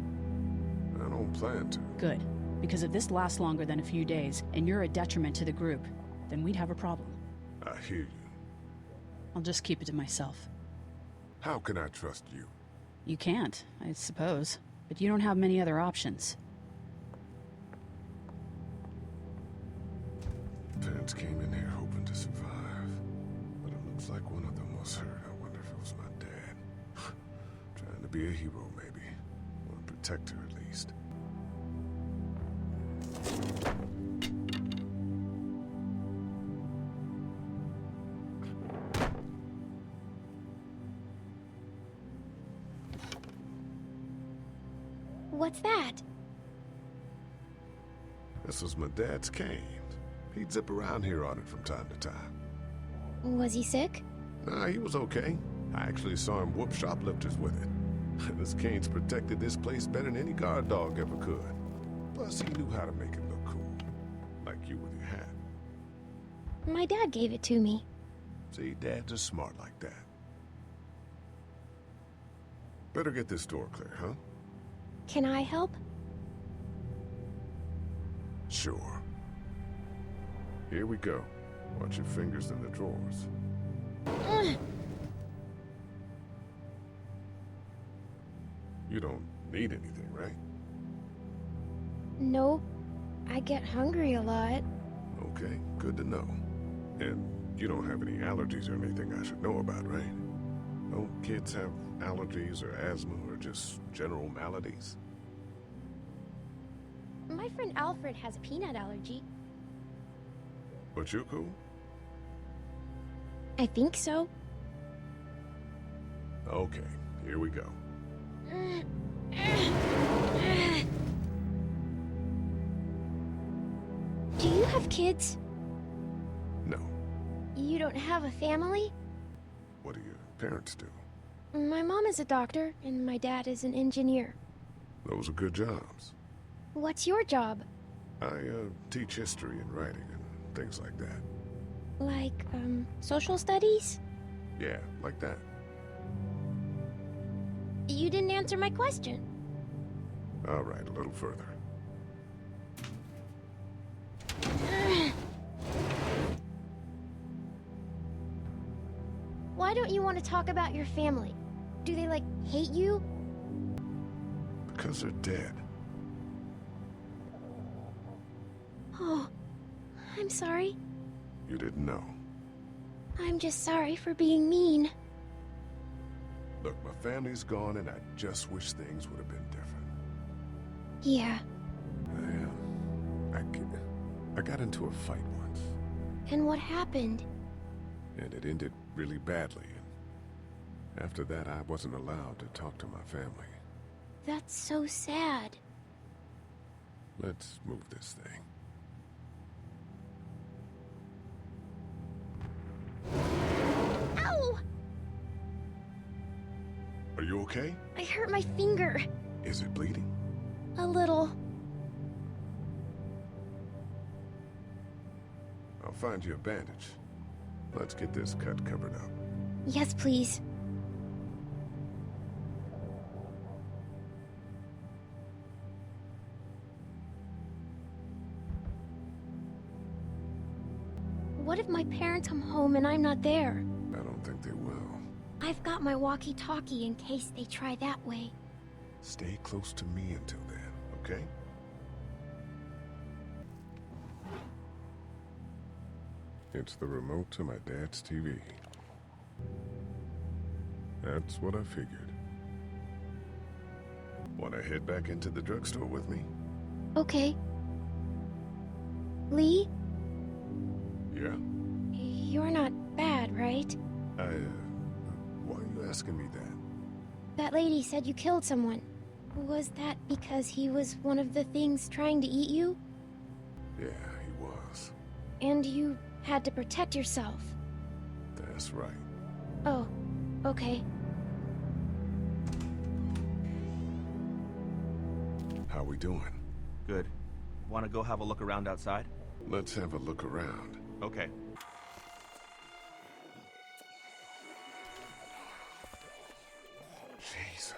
Speaker 2: I don't plan to.
Speaker 13: Good. Because if this lasts longer than a few days, and you're a detriment to the group, then we'd have a problem.
Speaker 2: I hear you.
Speaker 13: I'll just keep it to myself.
Speaker 2: How can I trust you?
Speaker 13: You can't, I suppose. But you don't have many other options.
Speaker 2: Parents came in here hoping to survive. But it looks like one of them was hurt. I wonder if it was my dad. Trying to be a hero, maybe. Or a protector, at least.
Speaker 7: What's that?
Speaker 2: This was my dad's cane. He'd zip around here on it from time to time.
Speaker 7: Was he sick?
Speaker 2: Nah, he was okay. I actually saw him whoop shoplifters with it. This cane's protected this place better than any guard dog ever could. Plus, he knew how to make it look cool. Like you with your hat.
Speaker 7: My dad gave it to me.
Speaker 2: See, dads are smart like that. Better get this door clear, huh?
Speaker 7: Can I help?
Speaker 2: Sure. Here we go. Watch your fingers in the drawers. You don't need anything, right?
Speaker 7: Nope. I get hungry a lot.
Speaker 2: Okay, good to know. And you don't have any allergies or anything I should know about, right? Don't kids have allergies or asthma or just general maladies?
Speaker 7: My friend Alfred has a peanut allergy.
Speaker 2: But you cool?
Speaker 7: I think so.
Speaker 2: Okay, here we go.
Speaker 7: Do you have kids?
Speaker 2: No.
Speaker 7: You don't have a family?
Speaker 2: What do your parents do?
Speaker 7: My mom is a doctor, and my dad is an engineer.
Speaker 2: Those are good jobs.
Speaker 7: What's your job?
Speaker 2: I teach history and writing and things like that.
Speaker 7: Like, social studies?
Speaker 2: Yeah, like that.
Speaker 7: You didn't answer my question.
Speaker 2: All right, a little further.
Speaker 7: Why don't you want to talk about your family? Do they, like, hate you?
Speaker 2: Because they're dead.
Speaker 7: Oh, I'm sorry.
Speaker 2: You didn't know.
Speaker 7: I'm just sorry for being mean.
Speaker 2: Look, my family's gone and I just wish things would have been different.
Speaker 7: Yeah.
Speaker 2: I got into a fight once.
Speaker 7: And what happened?
Speaker 2: And it ended really badly. And after that, I wasn't allowed to talk to my family.
Speaker 7: That's so sad.
Speaker 2: Let's move this thing.
Speaker 7: Ow!
Speaker 2: Are you okay?
Speaker 7: I hurt my finger.
Speaker 2: Is it bleeding?
Speaker 7: A little.
Speaker 2: I'll find you a bandage. Let's get this cut covered up.
Speaker 7: Yes, please. What if my parents come home and I'm not there?
Speaker 2: I don't think they will.
Speaker 7: I've got my walkie-talkie in case they try that way.
Speaker 2: Stay close to me until then, okay? It's the remote to my dad's TV. That's what I figured. Want to head back into the drugstore with me?
Speaker 7: Okay. Lee?
Speaker 2: Yeah?
Speaker 7: You're not bad, right?
Speaker 2: Why are you asking me that?
Speaker 7: That lady said you killed someone. Was that because he was one of the things trying to eat you?
Speaker 2: Yeah, he was.
Speaker 7: And you had to protect yourself.
Speaker 2: That's right.
Speaker 7: Oh, okay.
Speaker 2: How we doing?
Speaker 16: Good. Want to go have a look around outside?
Speaker 2: Let's have a look around.
Speaker 16: Okay.
Speaker 2: Jesus.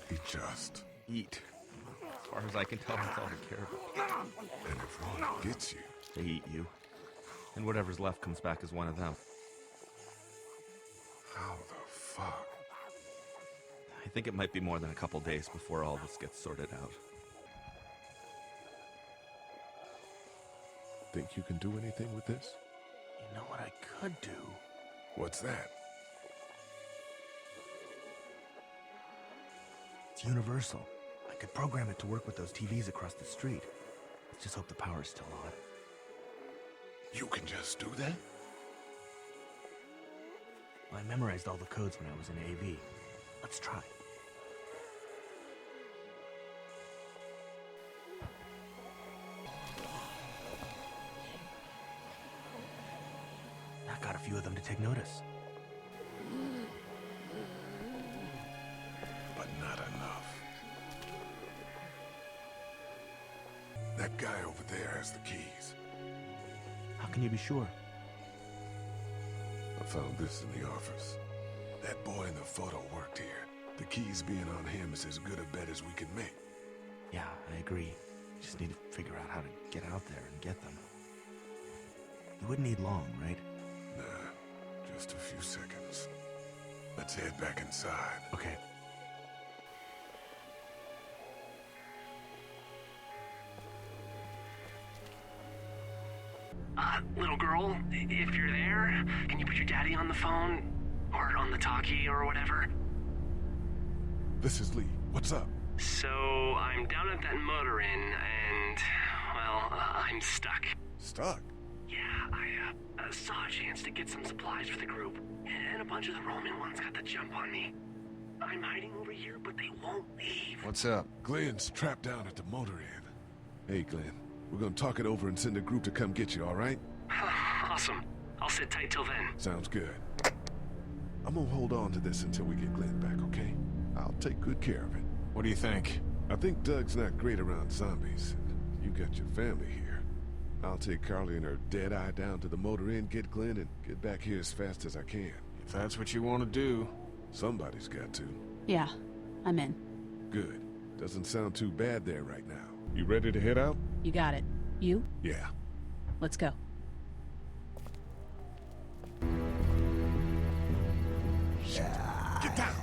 Speaker 2: They just
Speaker 16: eat. As far as I can tell, that's all they care about.
Speaker 2: And if one gets you,
Speaker 16: they eat you. And whatever's left comes back as one of them.
Speaker 2: How the fuck?
Speaker 16: I think it might be more than a couple days before all this gets sorted out.
Speaker 2: Think you can do anything with this?
Speaker 11: You know what I could do?
Speaker 2: What's that?
Speaker 11: It's universal. I could program it to work with those TVs across the street. Let's just hope the power's still on.
Speaker 2: You can just do that?
Speaker 11: Well, I memorized all the codes when I was in AV. Let's try. That got a few of them to take notice.
Speaker 2: But not enough. That guy over there has the keys.
Speaker 11: How can you be sure?
Speaker 2: I found this in the office. That boy in the photo worked here. The keys being on him is as good a bet as we can make.
Speaker 11: Yeah, I agree. We just need to figure out how to get out there and get them. You wouldn't need long, right?
Speaker 2: Nah, just a few seconds. Let's head back inside.
Speaker 11: Okay.
Speaker 17: Little girl, if you're there, can you put your daddy on the phone? Or on the talkie or whatever?
Speaker 2: This is Lee. What's up?
Speaker 17: So, I'm down at that motor inn, and, well, I'm stuck.
Speaker 2: Stuck?
Speaker 17: Yeah, I saw a chance to get some supplies for the group, and a bunch of the Roman ones got the jump on me. I'm hiding over here, but they won't leave.
Speaker 2: What's up? Glenn's trapped down at the motor inn. Hey, Glenn. We're gonna talk it over and send a group to come get you, all right?
Speaker 17: Awesome. I'll sit tight till then.
Speaker 2: Sounds good. I'm gonna hold on to this until we get Glenn back, okay? I'll take good care of it.
Speaker 11: What do you think?
Speaker 2: I think Doug's not great around zombies. You got your family here. I'll take Carly and her dead eye down to the motor inn, get Glenn, and get back here as fast as I can.
Speaker 11: If that's what you want to do.
Speaker 2: Somebody's got to.
Speaker 13: Yeah, I'm in.
Speaker 2: Good. Doesn't sound too bad there right now. You ready to head out?
Speaker 13: You got it. You?
Speaker 2: Yeah.
Speaker 13: Let's go.
Speaker 2: Get down!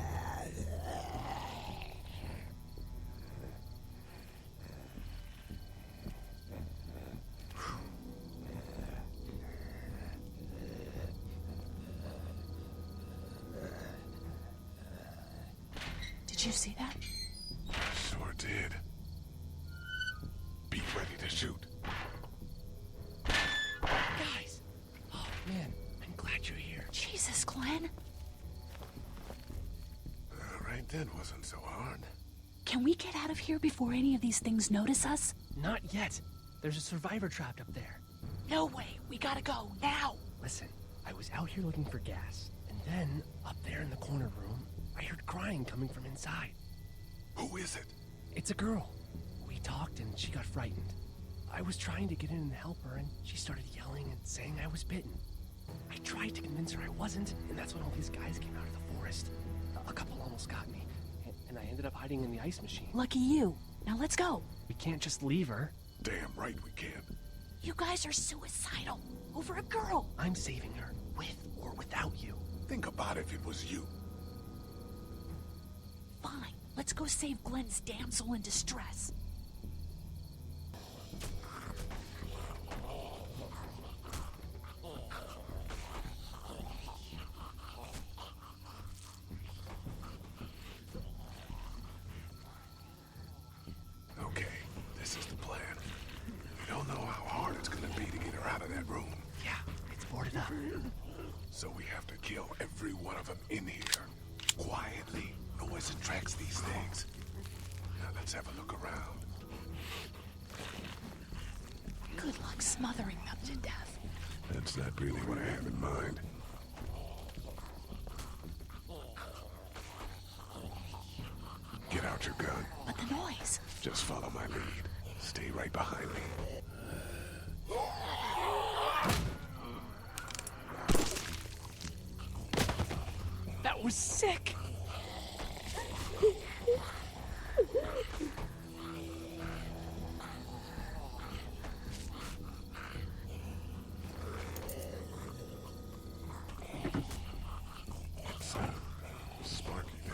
Speaker 13: Did you see that?
Speaker 2: Sure did. Be ready to shoot.
Speaker 15: Guys! Oh, man, I'm glad you're here.
Speaker 13: Jesus, Glenn.
Speaker 2: Right then wasn't so hard.
Speaker 13: Can we get out of here before any of these things notice us?
Speaker 15: Not yet. There's a survivor trapped up there.
Speaker 13: No way. We gotta go, now.
Speaker 15: Listen, I was out here looking for gas, and then, up there in the corner room, I heard crying coming from inside.
Speaker 2: Who is it?
Speaker 15: It's a girl. We talked and she got frightened. I was trying to get in and help her, and she started yelling and saying I was bitten. I tried to convince her I wasn't, and that's when all these guys came out of the forest. A couple almost got me, and I ended up hiding in the ice machine.
Speaker 13: Lucky you. Now let's go.
Speaker 15: We can't just leave her.
Speaker 2: Damn right we can't.
Speaker 13: You guys are suicidal. Over a girl.
Speaker 15: I'm saving her, with or without you.
Speaker 2: Think about if it was you.
Speaker 13: Fine. Let's go save Glenn's damsel in distress.
Speaker 2: Okay, this is the plan. We don't know how hard it's gonna be to get her out of that room.
Speaker 15: Yeah,
Speaker 2: So we have to kill every one of them in here. Quietly. Noise attracts these things. Now let's have a look around.
Speaker 14: Good luck smothering them to death.
Speaker 2: That's not really what I have in mind. Get out your gun.
Speaker 14: But the noise.
Speaker 2: Just follow my lead. Stay right behind me.
Speaker 15: That was sick!
Speaker 2: It's a sparky thing.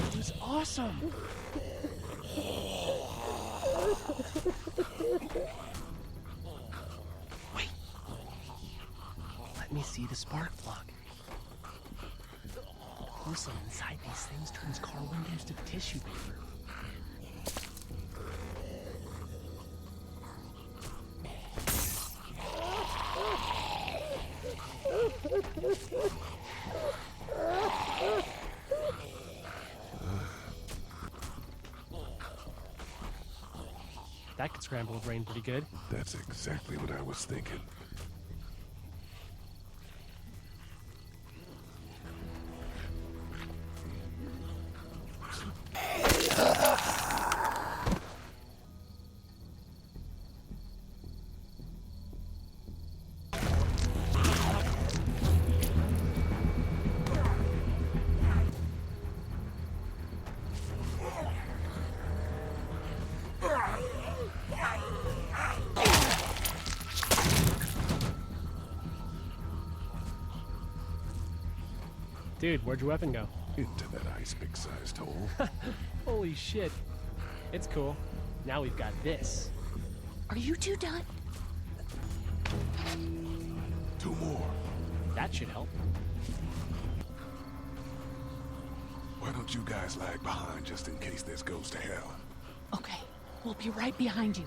Speaker 15: It was awesome! Wait. Let me see the spark plug. The porcelain inside these things turns car windows to tissue paper. That could scramble a brain pretty good.
Speaker 2: That's exactly what I was thinking.
Speaker 15: Dude, where'd your weapon go?
Speaker 2: Into that ice big-sized hole.
Speaker 15: Holy shit. It's cool. Now we've got this.
Speaker 14: Are you two done?
Speaker 2: 2 more.
Speaker 15: That should help.
Speaker 2: Why don't you guys lag behind just in case this goes to hell?
Speaker 14: Okay, we'll be right behind you.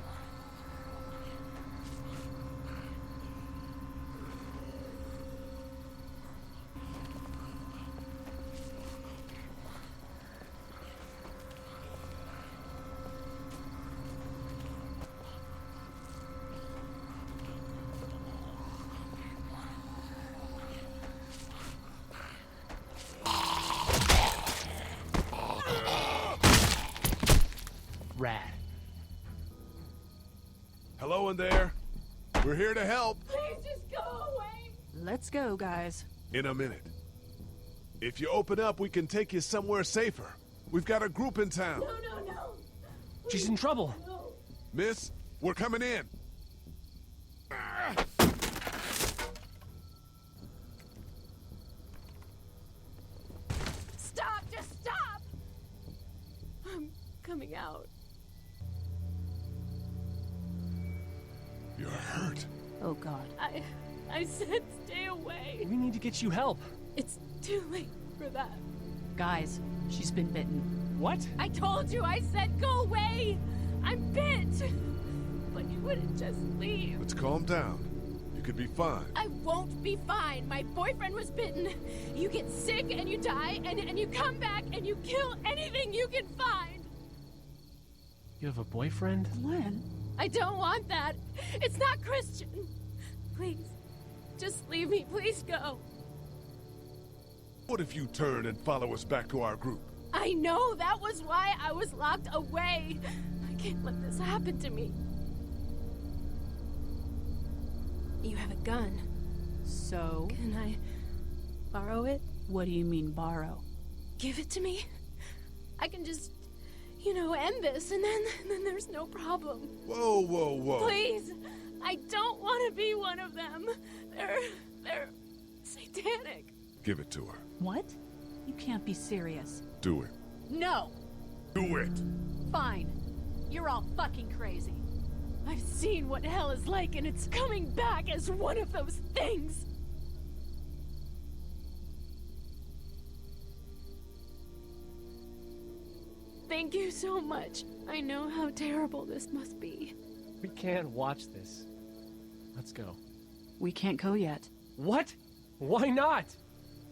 Speaker 15: Rad.
Speaker 2: Hello in there. We're here to help.
Speaker 10: Please just go away.
Speaker 12: Let's go, guys.
Speaker 2: In a minute. If you open up, we can take you somewhere safer. We've got a group in town.
Speaker 10: No.
Speaker 15: She's in trouble.
Speaker 10: No.
Speaker 2: Miss, we're coming in.
Speaker 10: Stop, just stop. I'm coming out.
Speaker 2: You're hurt.
Speaker 12: Oh, God.
Speaker 10: I said stay away.
Speaker 15: We need to get you help.
Speaker 10: It's too late for that.
Speaker 13: Guys, she's been bitten.
Speaker 15: What?
Speaker 10: I told you, I said go away. I'm bit. But you wouldn't just leave.
Speaker 2: Let's calm down. You could be fine.
Speaker 10: I won't be fine. My boyfriend was bitten. You get sick and you die, and you come back and you kill anything you can find.
Speaker 15: You have a boyfriend?
Speaker 13: Glenn?
Speaker 10: I don't want that. It's not Christian. Please, just leave me. Please go.
Speaker 2: What if you turn and follow us back to our group?
Speaker 10: I know. That was why I was locked away. I can't let this happen to me. You have a gun.
Speaker 13: So?
Speaker 10: Can I borrow it?
Speaker 13: What do you mean, borrow?
Speaker 10: Give it to me. I can just, end this, and then there's no problem.
Speaker 2: Whoa.
Speaker 10: Please, I don't want to be one of them. They're satanic.
Speaker 2: Give it to her.
Speaker 13: What? You can't be serious.
Speaker 2: Do it.
Speaker 14: No!
Speaker 2: Do it!
Speaker 14: Fine. You're all fucking crazy.
Speaker 10: I've seen what hell is like, and it's coming back as one of those things. Thank you so much. I know how terrible this must be.
Speaker 18: We can't watch this. Let's go.
Speaker 13: We can't go yet.
Speaker 18: What? Why not?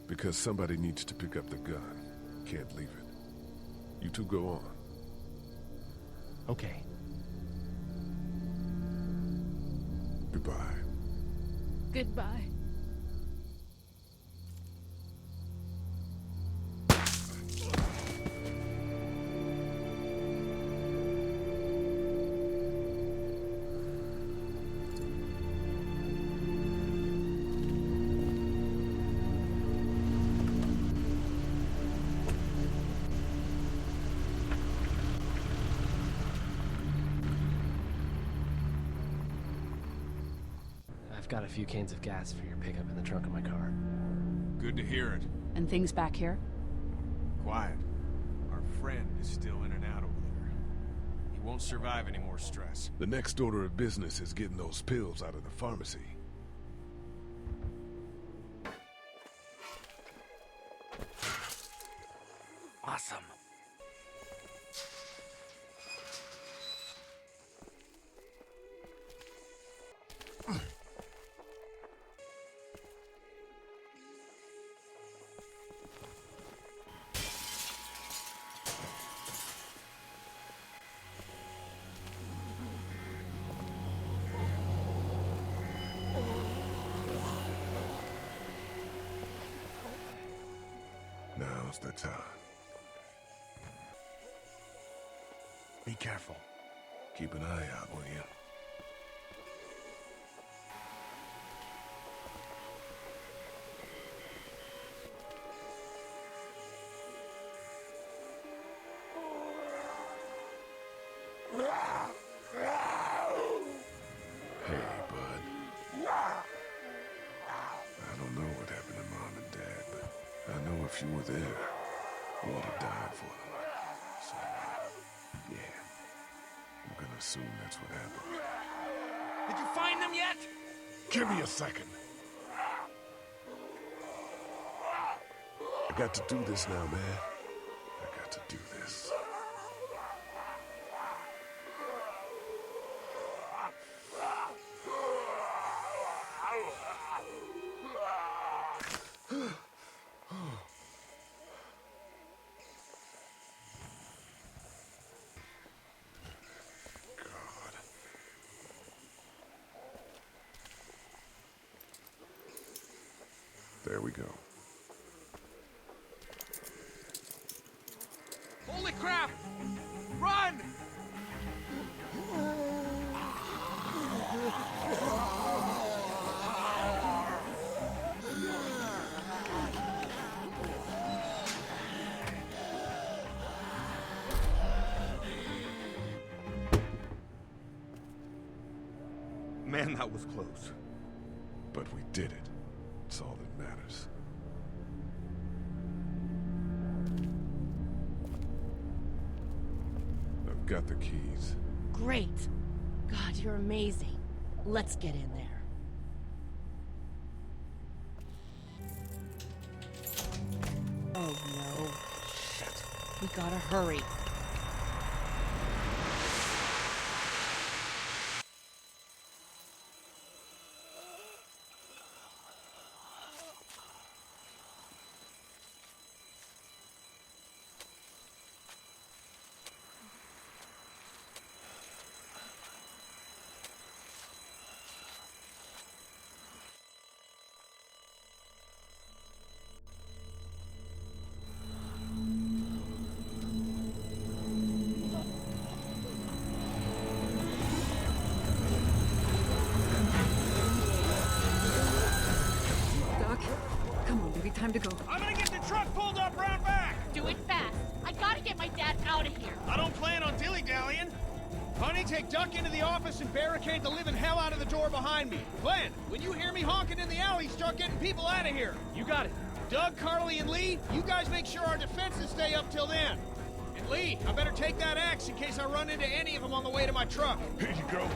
Speaker 2: Because somebody needs to pick up the gun. Can't leave it. You two go on.
Speaker 18: Okay.
Speaker 2: Goodbye.
Speaker 10: Goodbye.
Speaker 18: I've got a few cans of gas for your pickup in the trunk of my car.
Speaker 11: Good to hear it.
Speaker 13: And things back here?
Speaker 11: Quiet. Our friend is still in and out over there. He won't survive any more stress.
Speaker 2: The next order of business is getting those pills out of the pharmacy.
Speaker 15: Awesome.
Speaker 2: Now's the time.
Speaker 15: Be careful.
Speaker 2: Keep an eye out, will you? Hey, bud. I don't know what happened to Mom and Dad, but I know if you were there, you would have died for them. So, yeah. I'm gonna assume that's what happened.
Speaker 15: Did you find them yet?
Speaker 2: Give me a second. I got to do this now, man. I got to do this. There we go.
Speaker 15: Holy crap! Run!
Speaker 16: Man, that was close.
Speaker 2: But we did it. That's all that matters. I've got the keys.
Speaker 14: Great. God, you're amazing. Let's get in there. Oh no. Shit. We gotta hurry.
Speaker 12: Time to go.
Speaker 15: I'm gonna get the truck pulled up round back!
Speaker 10: Do it fast. I gotta get my dad out of here.
Speaker 15: I don't plan on dilly-dallying. Honey, take Duck into the office and barricade the living hell out of the door behind me. Glenn, when you hear me honking in the alley, start getting people out of here. You got it. Doug, Carly, and Lee, you guys make sure our defenses stay up till then. And Lee, I better take that axe in case I run into any of them on the way to my truck.
Speaker 2: Here you go.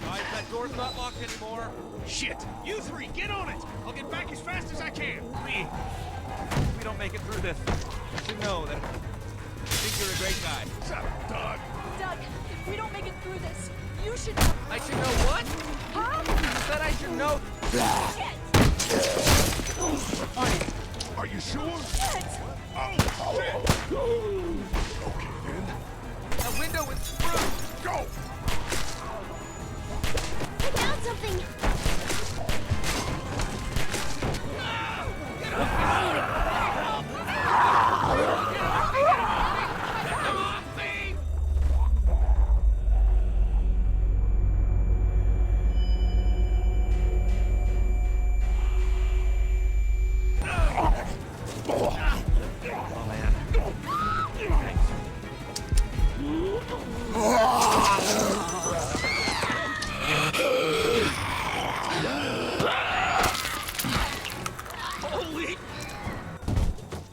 Speaker 15: Guys, that door's not locked anymore. Shit! You three, get on it! I'll get back as fast as I can.
Speaker 16: Lee, if we don't make it through this, you should know that
Speaker 19: think you're a great guy.
Speaker 2: Shut up, Doug.
Speaker 10: Doug, if we don't make it through this, you should...
Speaker 19: I should know what?
Speaker 10: Huh?
Speaker 19: You said I should know...
Speaker 10: Shit!
Speaker 2: Are you sure?
Speaker 10: Shit!
Speaker 2: Oh, shit! Okay, then.
Speaker 19: The window is through!
Speaker 2: Go!
Speaker 7: I found something!
Speaker 2: Holy!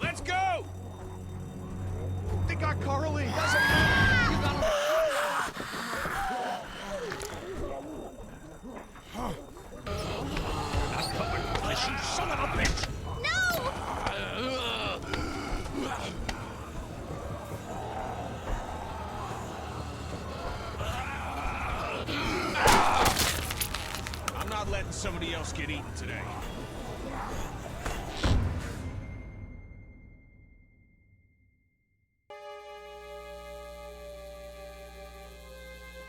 Speaker 2: Let's go! They got Carly! Doesn't matter! You got
Speaker 15: Not covered with this, you son of a bitch!
Speaker 2: I'm not letting somebody else get eaten today.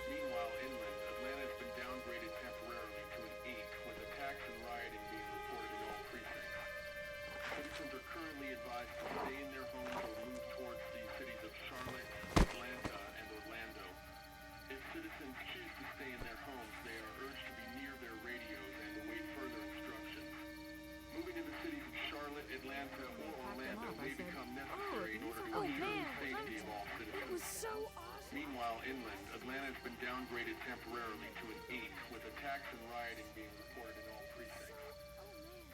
Speaker 5: Meanwhile, inland, Atlanta has been downgraded temporarily to an 8, with attacks and rioting being reported in all precincts. Citizens are currently advised to stay in their homes or move towards the cities of Charlotte, Atlanta, and Orlando. If citizens choose to stay in their homes, they are urged to be near their radios and await further instructions. Moving to the cities of Charlotte, Atlanta, or Orlando may become necessary in order to ensure the safety of all citizens.
Speaker 10: It was so awesome!
Speaker 5: Meanwhile, inland, Atlanta has been downgraded temporarily to an 8, with attacks and rioting being reported in all precincts.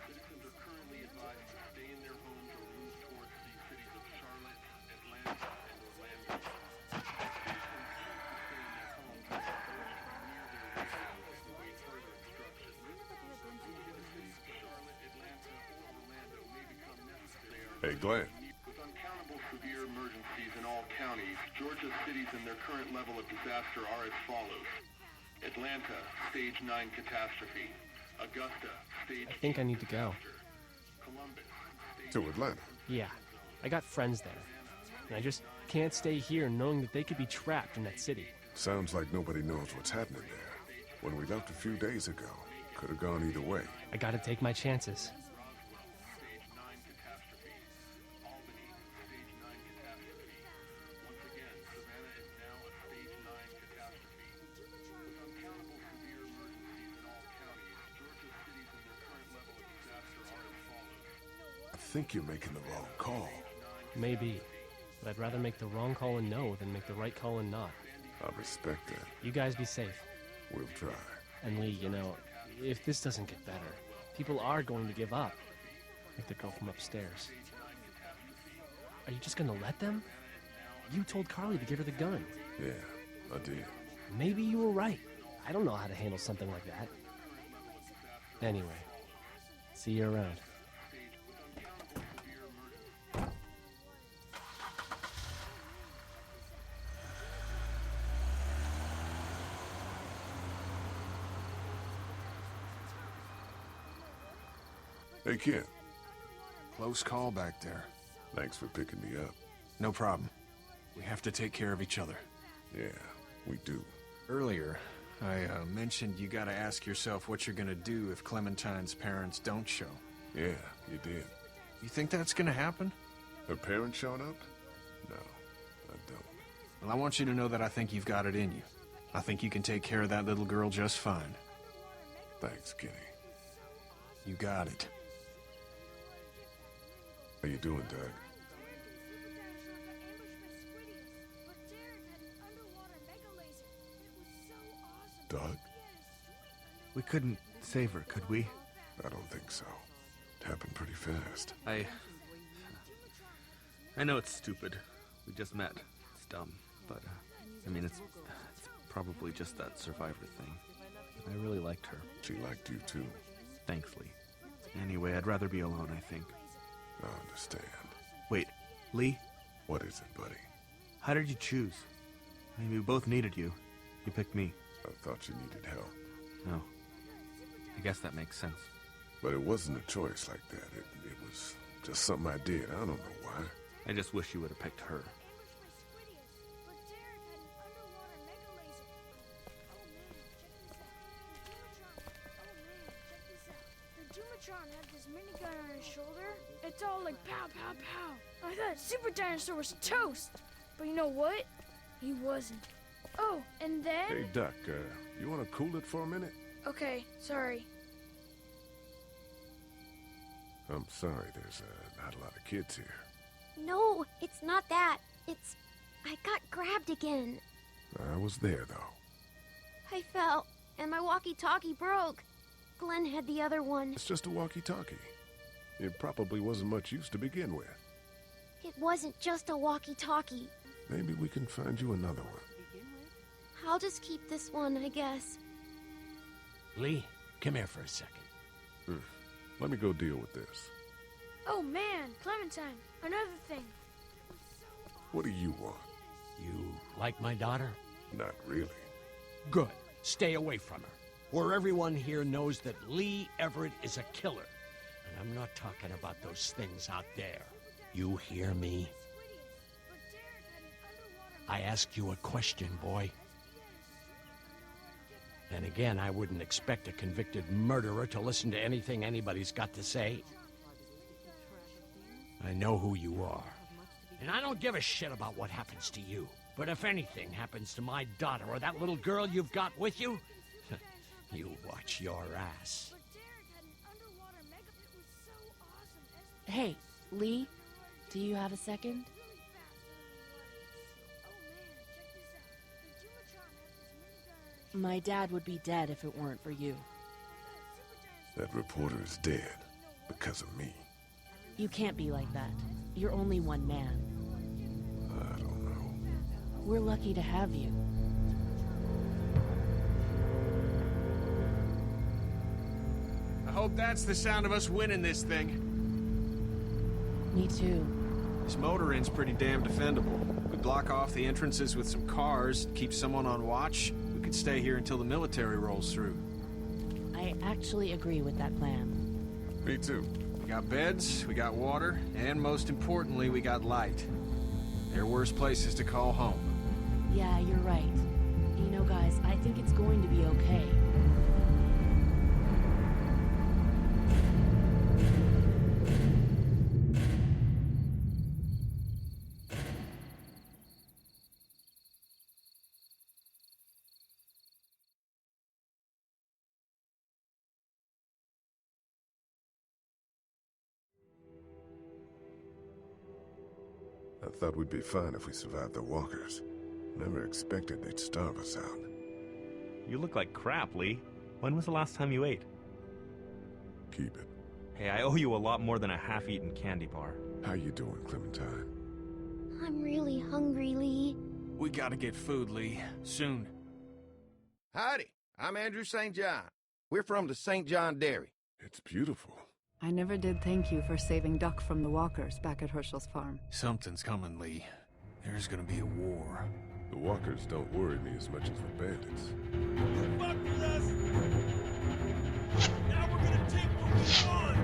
Speaker 5: Citizens are currently advised to stay in their homes or move towards the cities of Charlotte, Atlanta, and Orlando. If citizens choose to stay in their homes, they are urged to be near their radios and await further instructions. Moving to the cities of Charlotte, Atlanta, or Orlando may become necessary.
Speaker 2: Hey, Glenn.
Speaker 5: With uncountable severe emergencies in all counties, Georgia's cities and their current level of disaster are as follows. Atlanta, Stage 9 catastrophe. Augusta, Stage
Speaker 18: I think I need to go.
Speaker 5: Columbus,
Speaker 2: To Atlanta.
Speaker 18: Yeah, I got friends there. And I just can't stay here knowing that they could be trapped in that city.
Speaker 2: Sounds like nobody knows what's happening there. When we left a few days ago, could have gone either way.
Speaker 18: I gotta take my chances.
Speaker 5: Stage 9 catastrophe. Albany, Stage 9 catastrophe. Once again, Savannah is now a Stage 9 catastrophe. With uncountable severe emergencies in all counties, Georgia's cities and their current level of disaster are as follows.
Speaker 2: I think you're making the wrong call.
Speaker 18: Maybe. But I'd rather make the wrong call and no than make the right call and not.
Speaker 2: I respect that.
Speaker 18: You guys be safe.
Speaker 2: We'll try.
Speaker 18: And Lee, you know, if this doesn't get better, people are going to give up. Like the girl from upstairs. Are you just gonna let them? You told Carly to give her the gun.
Speaker 2: Yeah, I did.
Speaker 18: Maybe you were right. I don't know how to handle something like that. Anyway, see you around.
Speaker 2: Hey, kid.
Speaker 11: Close call back there.
Speaker 2: Thanks for picking me up.
Speaker 11: No problem. We have to take care of each other.
Speaker 2: Yeah, we do.
Speaker 11: Earlier, I mentioned you gotta ask yourself what you're gonna do if Clementine's parents don't show.
Speaker 2: Yeah, you did.
Speaker 11: You think that's gonna happen?
Speaker 2: Her parents showing up? No, I don't.
Speaker 11: Well, I want you to know that I think you've got it in you. I think you can take care of that little girl just fine.
Speaker 2: Thanks, Kenny.
Speaker 11: You got it.
Speaker 2: How you doing, Doug? Doug?
Speaker 16: We couldn't save her, could we?
Speaker 2: I don't think so. It happened pretty fast.
Speaker 16: I know it's stupid. We just met. It's dumb. But, I mean, it's probably just that survivor thing. I really liked her.
Speaker 2: She liked you, too.
Speaker 16: Thanks, Lee. Anyway, I'd rather be alone, I think.
Speaker 2: I understand.
Speaker 16: Wait, Lee?
Speaker 2: What is it, buddy?
Speaker 16: How did you choose? I mean, we both needed you. You picked me.
Speaker 2: I thought you needed help.
Speaker 16: No. I guess that makes sense.
Speaker 2: But it wasn't a choice like that. It was just something I did. I don't know why.
Speaker 16: I just wish you would have picked her.
Speaker 20: Had this minigun on his shoulder. It's all like pow, pow, pow. I thought Super Dinosaur was toast. But you know what? He wasn't. Oh, and then...
Speaker 2: Hey, Duck, you want to cool it for a minute?
Speaker 20: Okay, sorry.
Speaker 2: I'm sorry, there's not a lot of kids here.
Speaker 7: No, it's not that. It's... I got grabbed again.
Speaker 2: I was there, though.
Speaker 7: I fell, and my walkie-talkie broke. Glenn had the other one.
Speaker 2: It's just a walkie-talkie. It probably wasn't much use to begin with.
Speaker 7: It wasn't just a walkie-talkie.
Speaker 2: Maybe we can find you another one.
Speaker 7: I'll just keep this one, I guess.
Speaker 15: Lee, come here for a second.
Speaker 2: Let me go deal with this.
Speaker 20: Oh man, Clementine, another thing.
Speaker 2: What do you want?
Speaker 15: You like my daughter?
Speaker 2: Not really.
Speaker 15: Good. Stay away from her. Where everyone here knows that Lee Everett is a killer. And I'm not talking about those things out there. You hear me? I asked you a question, boy. And again, I wouldn't expect a convicted murderer to listen to anything anybody's got to say. I know who you are. And I don't give a shit about what happens to you. But if anything happens to my daughter or that little girl you've got with you, you watch your ass.
Speaker 14: Hey, Lee, do you have a second? My dad would be dead if it weren't for you.
Speaker 2: That reporter is dead because of me.
Speaker 14: You can't be like that. You're only one man.
Speaker 2: I don't know.
Speaker 14: We're lucky to have you.
Speaker 11: I hope that's the sound of us winning this thing.
Speaker 14: Me too.
Speaker 11: This motor inn's pretty damn defendable. We block off the entrances with some cars, keep someone on watch. We could stay here until the military rolls through.
Speaker 14: I actually agree with that plan.
Speaker 2: Me too.
Speaker 11: We got beds, we got water, and most importantly, we got light. There are worse places to call home.
Speaker 14: Yeah, you're right. You know, guys, I think it's going to be okay.
Speaker 2: I thought we'd be fine if we survived the walkers. Never expected they'd starve us out.
Speaker 21: You look like crap, Lee. When was the last time you ate?
Speaker 2: Keep it.
Speaker 21: Hey, I owe you a lot more than a half-eaten candy bar.
Speaker 2: How you doing, Clementine?
Speaker 7: I'm really hungry, Lee.
Speaker 11: We gotta get food, Lee. Soon.
Speaker 9: Howdy, I'm Andrew St. John. We're from the St. John Dairy.
Speaker 2: It's beautiful.
Speaker 12: I never did thank you for saving Duck from the walkers back at Herschel's farm.
Speaker 11: Something's coming, Lee. There's gonna be a war.
Speaker 2: The walkers don't worry me as much as the bandits.
Speaker 22: You fucked with us! Now we're gonna take what we want!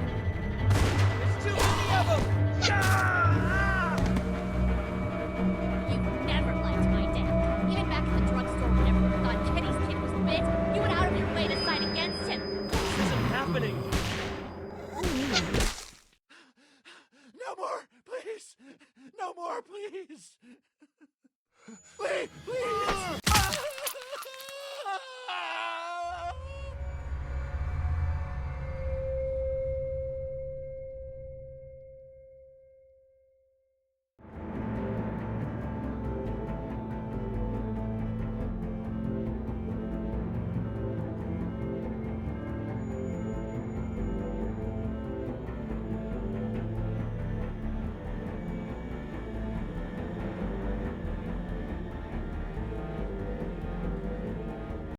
Speaker 22: There's too many of them! Ah!